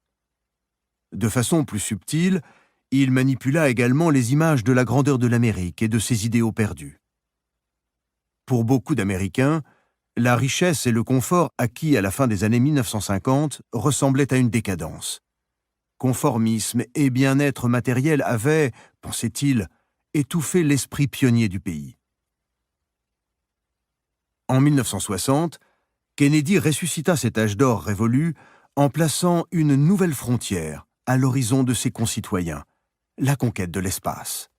De façon plus subtile, il manipula également les images de la grandeur de l'Amérique et de ses idéaux perdus. Pour beaucoup d'Américains, la richesse et le confort acquis à la fin des années 1950 ressemblaient à une décadence. Conformisme et bien-être matériel avaient, pensait-il, étouffé l'esprit pionnier du pays. En 1960, Kennedy ressuscita cet âge d'or révolu en plaçant une nouvelle frontière à l'horizon de ses concitoyens, la conquête de l'espace.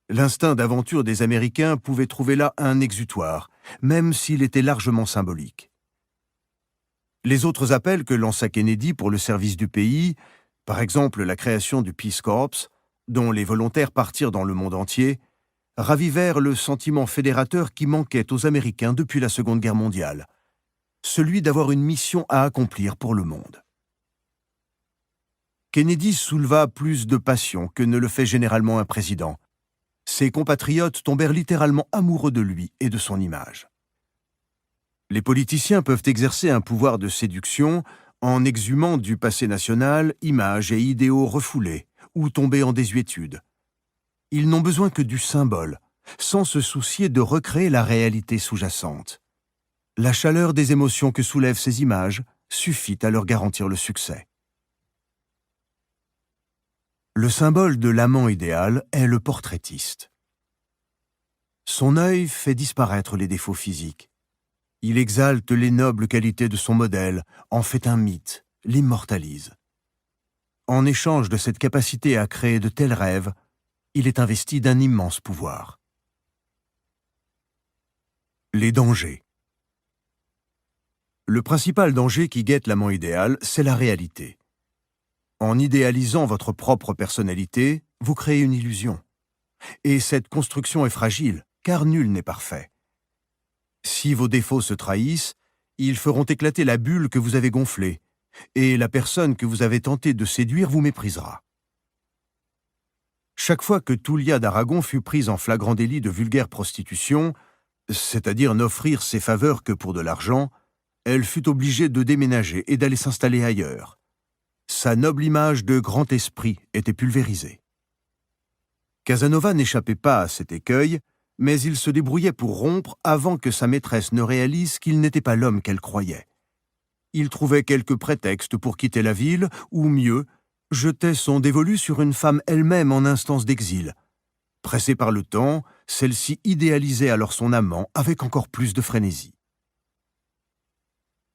L'instinct d'aventure des Américains pouvait trouver là un exutoire, même s'il était largement symbolique. Les autres appels que lança Kennedy pour le service du pays, par exemple la création du Peace Corps, dont les volontaires partirent dans le monde entier, ravivèrent le sentiment fédérateur qui manquait aux Américains depuis la Seconde Guerre mondiale, celui d'avoir une mission à accomplir pour le monde. Kennedy souleva plus de passion que ne le fait généralement un président. Ses compatriotes tombèrent littéralement amoureux de lui et de son image. Les politiciens peuvent exercer un pouvoir de séduction en exhumant du passé national images et idéaux refoulés ou tombés en désuétude. Ils n'ont besoin que du symbole, sans se soucier de recréer la réalité sous-jacente. La chaleur des émotions que soulèvent ces images suffit à leur garantir le succès. Le symbole de l'amant idéal est le portraitiste. Son œil fait disparaître les défauts physiques. Il exalte les nobles qualités de son modèle, en fait un mythe, l'immortalise. En échange de cette capacité à créer de tels rêves, il est investi d'un immense pouvoir. Les dangers. Le principal danger qui guette l'amant idéal, c'est la réalité. En idéalisant votre propre personnalité, vous créez une illusion. Et cette construction est fragile, car nul n'est parfait. Si vos défauts se trahissent, ils feront éclater la bulle que vous avez gonflée, et la personne que vous avez tenté de séduire vous méprisera. Chaque fois que Tulia d'Aragon fut prise en flagrant délit de vulgaire prostitution, c'est-à-dire n'offrir ses faveurs que pour de l'argent, elle fut obligée de déménager et d'aller s'installer ailleurs. Sa noble image de grand esprit était pulvérisée. Casanova n'échappait pas à cet écueil, mais il se débrouillait pour rompre avant que sa maîtresse ne réalise qu'il n'était pas l'homme qu'elle croyait. Il trouvait quelques prétextes pour quitter la ville, ou mieux, jetait son dévolu sur une femme elle-même en instance d'exil. Pressée par le temps, celle-ci idéalisait alors son amant avec encore plus de frénésie.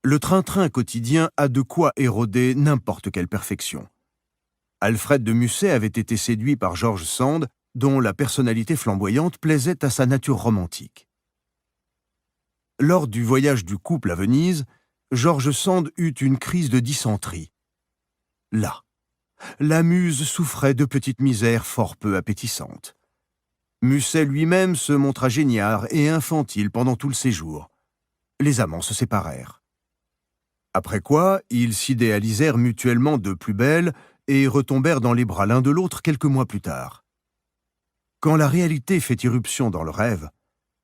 Le train-train quotidien a de quoi éroder n'importe quelle perfection. Alfred de Musset avait été séduit par George Sand, dont la personnalité flamboyante plaisait à sa nature romantique. Lors du voyage du couple à Venise, George Sand eut une crise de dysenterie. Là, la muse souffrait de petites misères fort peu appétissantes. Musset lui-même se montra génial et infantile pendant tout le séjour. Les amants se séparèrent. Après quoi, ils s'idéalisèrent mutuellement de plus belle et retombèrent dans les bras l'un de l'autre quelques mois plus tard. Quand la réalité fait irruption dans le rêve,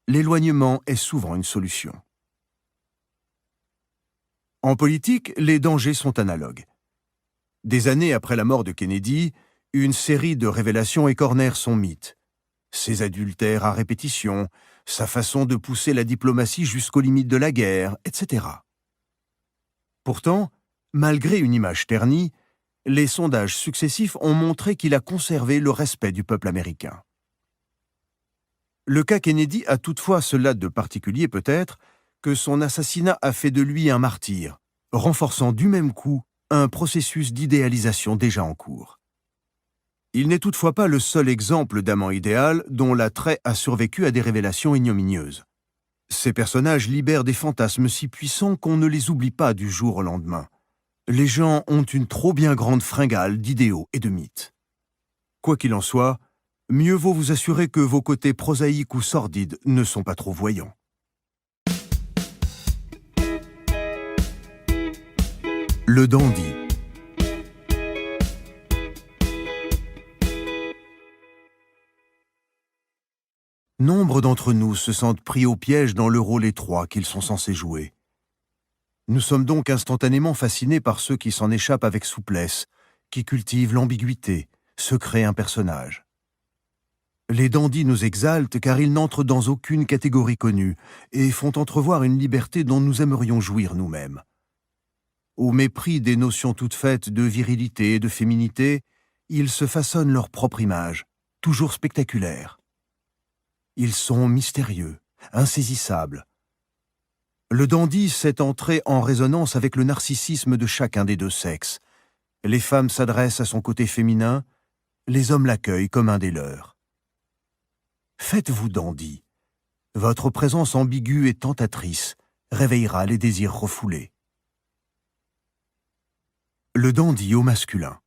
l'éloignement est souvent une solution. En politique, les dangers sont analogues. Des années après la mort de Kennedy, une série de révélations écornèrent son mythe. Ses adultères à répétition, sa façon de pousser la diplomatie jusqu'aux limites de la guerre, etc. Pourtant, malgré une image ternie, les sondages successifs ont montré qu'il a conservé le respect du peuple américain. Le cas Kennedy a toutefois cela de particulier peut-être que son assassinat a fait de lui un martyr, renforçant du même coup un processus d'idéalisation déjà en cours. Il n'est toutefois pas le seul exemple d'amant idéal dont l'attrait a survécu à des révélations ignominieuses. Ces personnages libèrent des fantasmes si puissants qu'on ne les oublie pas du jour au lendemain. Les gens ont une trop bien grande fringale d'idéaux et de mythes. Quoi qu'il en soit, mieux vaut vous assurer que vos côtés prosaïques ou sordides ne sont pas trop voyants. Le dandy. Nombre d'entre nous se sentent pris au piège dans le rôle étroit qu'ils sont censés jouer. Nous sommes donc instantanément fascinés par ceux qui s'en échappent avec souplesse, qui cultivent l'ambiguïté, se créent un personnage. Les dandys nous exaltent car ils n'entrent dans aucune catégorie connue et font entrevoir une liberté dont nous aimerions jouir nous-mêmes. Au mépris des notions toutes faites de virilité et de féminité, ils se façonnent leur propre image, toujours spectaculaire. Ils sont mystérieux, insaisissables. Le dandy sait entrer en résonance avec le narcissisme de chacun des deux sexes. Les femmes s'adressent à son côté féminin, les hommes l'accueillent comme un des leurs. Faites-vous dandy. Votre présence ambiguë et tentatrice réveillera les désirs refoulés. Le dandy au masculin.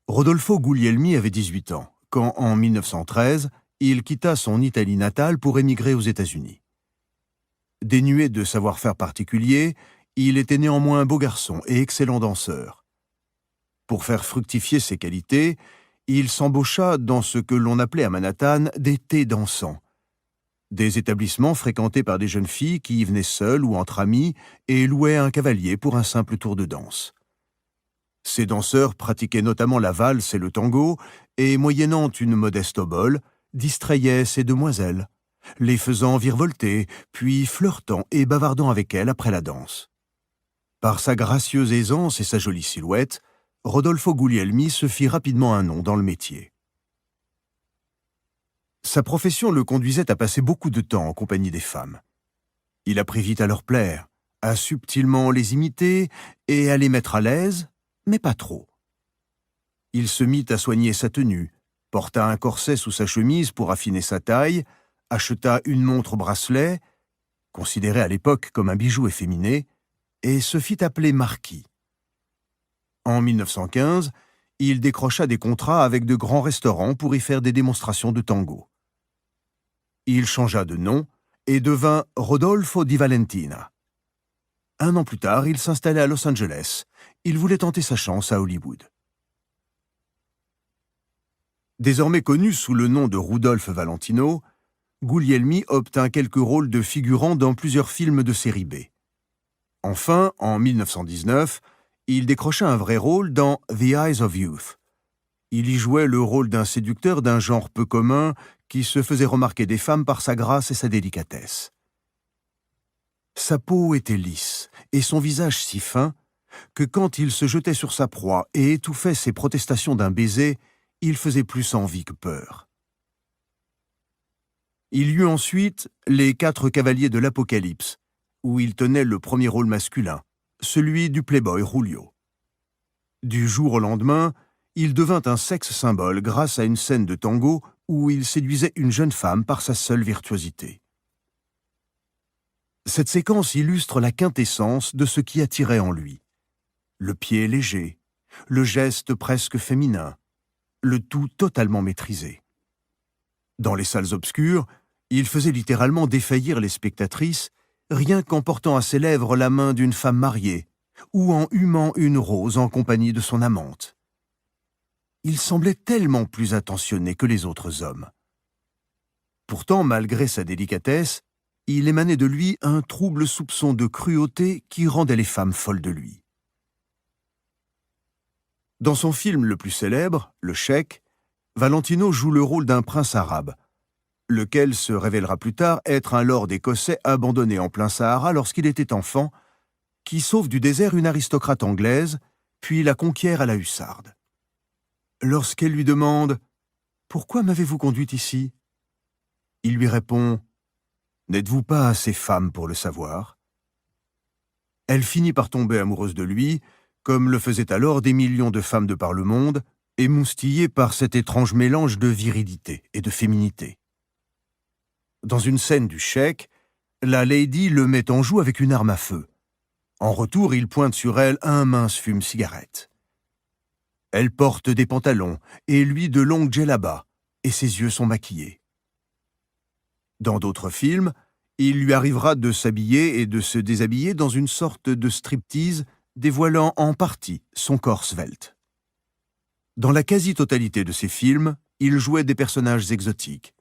Rodolfo Guglielmi avait 18 ans, quand, en 1913, il quitta son Italie natale pour émigrer aux États-Unis. Dénué de savoir-faire particulier, il était néanmoins un beau garçon et excellent danseur. Pour faire fructifier ses qualités, il s'embaucha dans ce que l'on appelait à Manhattan des thés dansants, des établissements fréquentés par des jeunes filles qui y venaient seules ou entre amis et louaient un cavalier pour un simple tour de danse. Ces danseurs pratiquaient notamment la valse et le tango et, moyennant une modeste obole, distrayaient ces demoiselles, les faisant virevolter, puis flirtant et bavardant avec elles après la danse. Par sa gracieuse aisance et sa jolie silhouette, Rodolfo Guglielmi se fit rapidement un nom dans le métier. Sa profession le conduisait à passer beaucoup de temps en compagnie des femmes. Il apprit vite à leur plaire, à subtilement les imiter et à les mettre à l'aise, mais pas trop. Il se mit à soigner sa tenue, porta un corset sous sa chemise pour affiner sa taille, acheta une montre bracelet, considérée à l'époque comme un bijou efféminé, et se fit appeler marquis. En 1915, il décrocha des contrats avec de grands restaurants pour y faire des démonstrations de tango. Il changea de nom et devint Rodolfo Di Valentina. Un an plus tard, il s'installait à Los Angeles. Il voulait tenter sa chance à Hollywood. Désormais connu sous le nom de Rudolph Valentino, Guglielmi obtint quelques rôles de figurant dans plusieurs films de série B. Enfin, en 1919, il décrocha un vrai rôle dans The Eyes of Youth. Il y jouait le rôle d'un séducteur d'un genre peu commun qui se faisait remarquer des femmes par sa grâce et sa délicatesse. Sa peau était lisse et son visage si fin que quand il se jetait sur sa proie et étouffait ses protestations d'un baiser, il faisait plus envie que peur. Il y eut ensuite Les 4 cavaliers de l'Apocalypse, où il tenait le premier rôle masculin, celui du playboy Julio. Du jour au lendemain, il devint un sexe symbole grâce à une scène de tango où il séduisait une jeune femme par sa seule virtuosité. Cette séquence illustre la quintessence de ce qui attirait en lui. Le pied léger, le geste presque féminin, le tout totalement maîtrisé. Dans les salles obscures, il faisait littéralement défaillir les spectatrices, rien qu'en portant à ses lèvres la main d'une femme mariée, ou en humant une rose en compagnie de son amante. Il semblait tellement plus attentionné que les autres hommes. Pourtant, malgré sa délicatesse, il émanait de lui un trouble soupçon de cruauté qui rendait les femmes folles de lui. Dans son film le plus célèbre, Le Cheik, Valentino joue le rôle d'un prince arabe, lequel se révélera plus tard être un lord écossais abandonné en plein Sahara lorsqu'il était enfant, qui sauve du désert une aristocrate anglaise, puis la conquiert à la hussarde. Lorsqu'elle lui demande « Pourquoi m'avez-vous conduite ici ?» il lui répond « N'êtes-vous pas assez femme pour le savoir ?» Elle finit par tomber amoureuse de lui, comme le faisaient alors des millions de femmes de par le monde, émoustillées par cet étrange mélange de virilité et de féminité. Dans une scène du Cheik, la lady le met en joue avec une arme à feu. En retour, il pointe sur elle un mince fume-cigarette. Elle porte des pantalons et lui de longues djellabas, et ses yeux sont maquillés. Dans d'autres films, il lui arrivera de s'habiller et de se déshabiller dans une sorte de striptease dévoilant en partie son corps svelte. Dans la quasi-totalité de ses films, il jouait des personnages exotiques.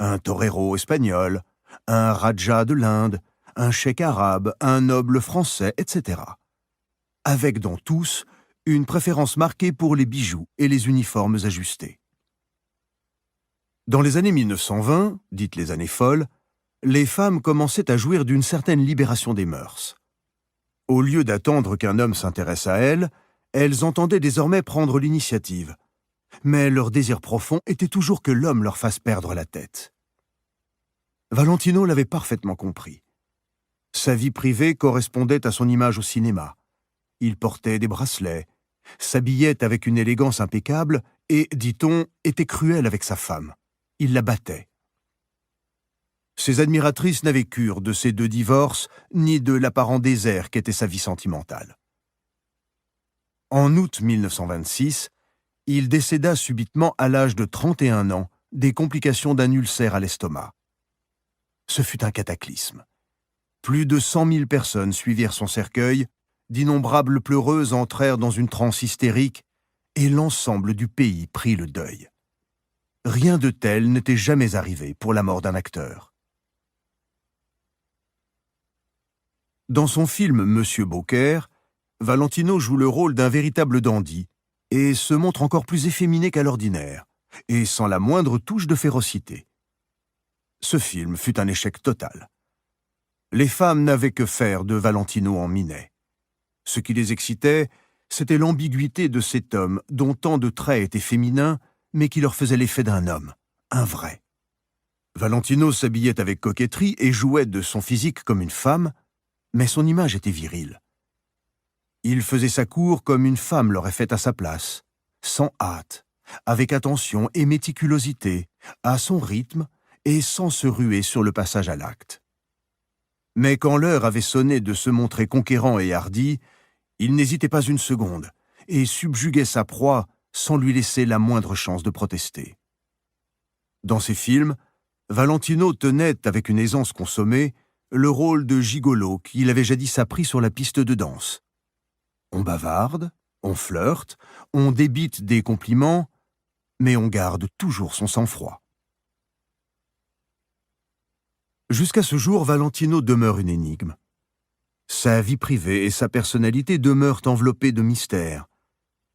Un torero espagnol, un raja de l'Inde, un cheik arabe, un noble français, etc. Avec dans tous une préférence marquée pour les bijoux et les uniformes ajustés. Dans les années 1920, dites les années folles, les femmes commençaient à jouir d'une certaine libération des mœurs. Au lieu d'attendre qu'un homme s'intéresse à elles, elles entendaient désormais prendre l'initiative. Mais leur désir profond était toujours que l'homme leur fasse perdre la tête. Valentino l'avait parfaitement compris. Sa vie privée correspondait à son image au cinéma. Il portait des bracelets, s'habillait avec une élégance impeccable et, dit-on, était cruel avec sa femme. Il la battait. Ses admiratrices n'avaient cure de ses 2 divorces, ni de l'apparent désert qu'était sa vie sentimentale. En août 1926, il décéda subitement à l'âge de 31 ans des complications d'un ulcère à l'estomac. Ce fut un cataclysme. Plus de 100 000 personnes suivirent son cercueil, d'innombrables pleureuses entrèrent dans une transe hystérique, et l'ensemble du pays prit le deuil. Rien de tel n'était jamais arrivé pour la mort d'un acteur. Dans son film Monsieur Beaucaire, Valentino joue le rôle d'un véritable dandy et se montre encore plus efféminé qu'à l'ordinaire, et sans la moindre touche de férocité. Ce film fut un échec total. Les femmes n'avaient que faire de Valentino en minet. Ce qui les excitait, c'était l'ambiguïté de cet homme dont tant de traits étaient féminins, mais qui leur faisait l'effet d'un homme, un vrai. Valentino s'habillait avec coquetterie et jouait de son physique comme une femme, mais son image était virile. Il faisait sa cour comme une femme l'aurait fait à sa place, sans hâte, avec attention et méticulosité, à son rythme et sans se ruer sur le passage à l'acte. Mais quand l'heure avait sonné de se montrer conquérant et hardi, il n'hésitait pas une seconde et subjuguait sa proie sans lui laisser la moindre chance de protester. Dans ses films, Valentino tenait, avec une aisance consommée, le rôle de gigolo qu'il avait jadis appris sur la piste de danse. On bavarde, on flirte, on débite des compliments, mais on garde toujours son sang-froid. Jusqu'à ce jour, Valentino demeure une énigme. Sa vie privée et sa personnalité demeurent enveloppées de mystère.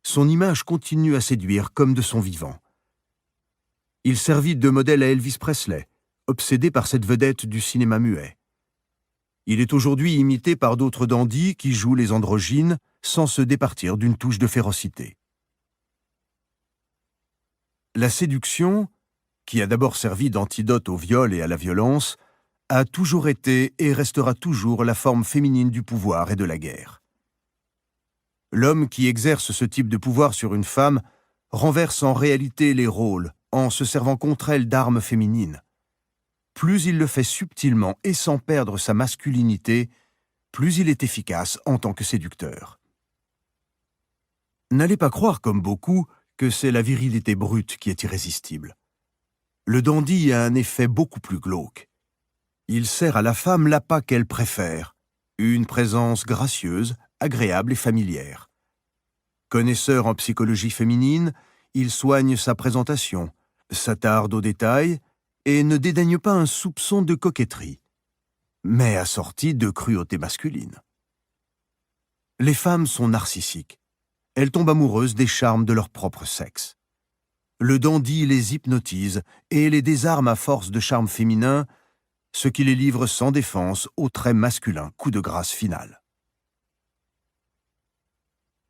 Son image continue à séduire comme de son vivant. Il servit de modèle à Elvis Presley, obsédé par cette vedette du cinéma muet. Il est aujourd'hui imité par d'autres dandys qui jouent les androgynes sans se départir d'une touche de férocité. La séduction, qui a d'abord servi d'antidote au viol et à la violence, a toujours été et restera toujours la forme féminine du pouvoir et de la guerre. L'homme qui exerce ce type de pouvoir sur une femme renverse en réalité les rôles en se servant contre elle d'armes féminines. Plus il le fait subtilement et sans perdre sa masculinité, plus il est efficace en tant que séducteur. N'allez pas croire, comme beaucoup, que c'est la virilité brute qui est irrésistible. Le dandy a un effet beaucoup plus glauque. Il sert à la femme l'appât qu'elle préfère, une présence gracieuse, agréable et familière. Connaisseur en psychologie féminine, il soigne sa présentation, s'attarde aux détails et ne dédaigne pas un soupçon de coquetterie, mais assorti de cruauté masculine. Les femmes sont narcissiques. Elles tombent amoureuses des charmes de leur propre sexe. Le dandy les hypnotise et les désarme à force de charme féminin, ce qui les livre sans défense au très masculin coup de grâce final.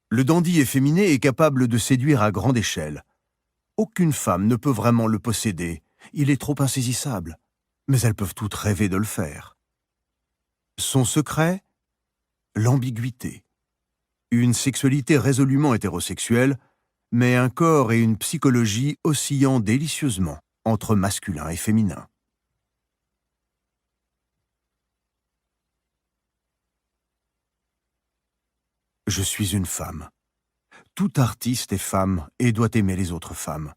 Le dandy efféminé est capable de séduire à grande échelle. Aucune femme ne peut vraiment le posséder, il est trop insaisissable, mais elles peuvent toutes rêver de le faire. Son secret ? L'ambiguïté. Une sexualité résolument hétérosexuelle, mais un corps et une psychologie oscillant délicieusement entre masculin et féminin. Je suis une femme. Tout artiste est femme et doit aimer les autres femmes.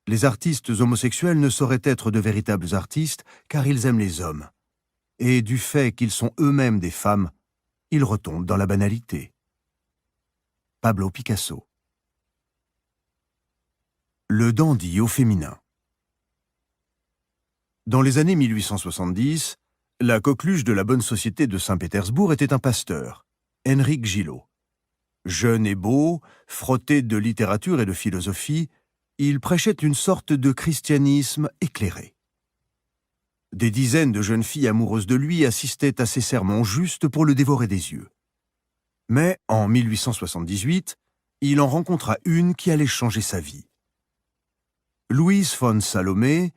Les artistes homosexuels ne sauraient être de véritables artistes car ils aiment les hommes. Et du fait qu'ils sont eux-mêmes des femmes, ils retombent dans la banalité. Pablo Picasso. Le dandy au féminin. Dans les années 1870, la coqueluche de la bonne société de Saint-Pétersbourg était un pasteur, Henryk Gillot. Jeune et beau, frotté de littérature et de philosophie, il prêchait une sorte de christianisme éclairé. Des dizaines de jeunes filles amoureuses de lui assistaient à ses sermons juste pour le dévorer des yeux. Mais en 1878, il en rencontra une qui allait changer sa vie. Louise von Salomé,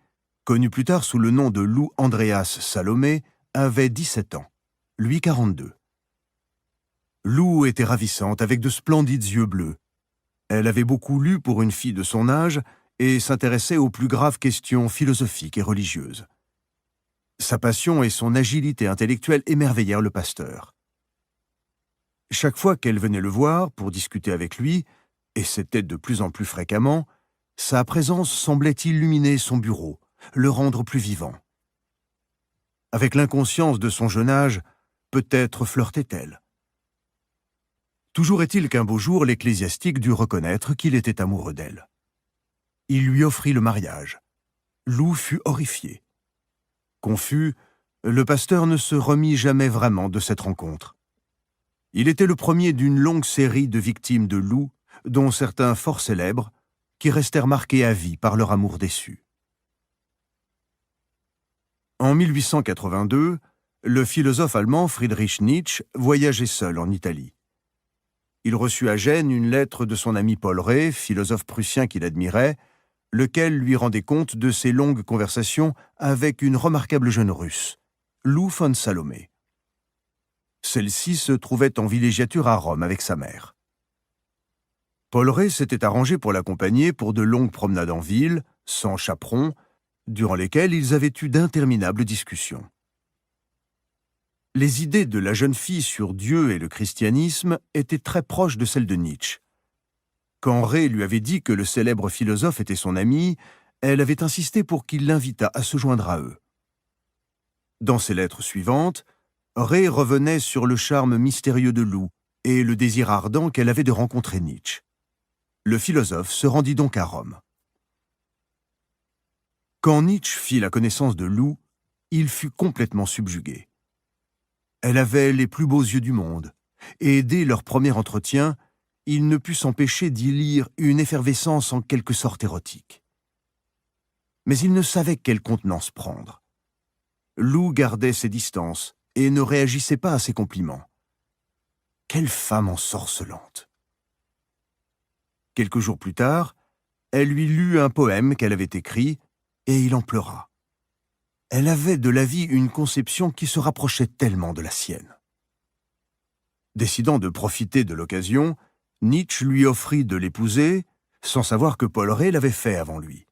connue plus tard sous le nom de Lou Andreas Salomé, avait 17 ans, lui 42. Lou était ravissante avec de splendides yeux bleus. Elle avait beaucoup lu pour une fille de son âge et s'intéressait aux plus graves questions philosophiques et religieuses. Sa passion et son agilité intellectuelle émerveillèrent le pasteur. Chaque fois qu'elle venait le voir pour discuter avec lui, et c'était de plus en plus fréquemment, sa présence semblait illuminer son bureau, le rendre plus vivant. Avec l'inconscience de son jeune âge, peut-être flirtait-elle. Toujours est-il qu'un beau jour, l'ecclésiastique dut reconnaître qu'il était amoureux d'elle. Il lui offrit le mariage. Lou fut horrifié. Confus, le pasteur ne se remit jamais vraiment de cette rencontre. Il était le premier d'une longue série de victimes de Lou, dont certains fort célèbres, qui restèrent marqués à vie par leur amour déçu. En 1882, le philosophe allemand Friedrich Nietzsche voyageait seul en Italie. Il reçut à Gênes une lettre de son ami Paul Rée, philosophe prussien qu'il admirait, lequel lui rendait compte de ses longues conversations avec une remarquable jeune Russe, Lou von Salomé. Celle-ci se trouvait en villégiature à Rome avec sa mère. Paul Rée s'était arrangé pour l'accompagner pour de longues promenades en ville, sans chaperon, durant lesquelles ils avaient eu d'interminables discussions. Les idées de la jeune fille sur Dieu et le christianisme étaient très proches de celles de Nietzsche. Quand Rée lui avait dit que le célèbre philosophe était son ami, elle avait insisté pour qu'il l'invitât à se joindre à eux. Dans ses lettres suivantes, Rée revenait sur le charme mystérieux de Lou et le désir ardent qu'elle avait de rencontrer Nietzsche. Le philosophe se rendit donc à Rome. Quand Nietzsche fit la connaissance de Lou, il fut complètement subjugué. Elle avait les plus beaux yeux du monde, et dès leur premier entretien, il ne put s'empêcher d'y lire une effervescence en quelque sorte érotique. Mais il ne savait quelle contenance prendre. Lou gardait ses distances et ne réagissait pas à ses compliments. Quelle femme ensorcelante! Quelques jours plus tard, elle lui lut un poème qu'elle avait écrit, et il en pleura. Elle avait de la vie une conception qui se rapprochait tellement de la sienne. Décidant de profiter de l'occasion, Nietzsche lui offrit de l'épouser, sans savoir que Paul Rée l'avait fait avant lui.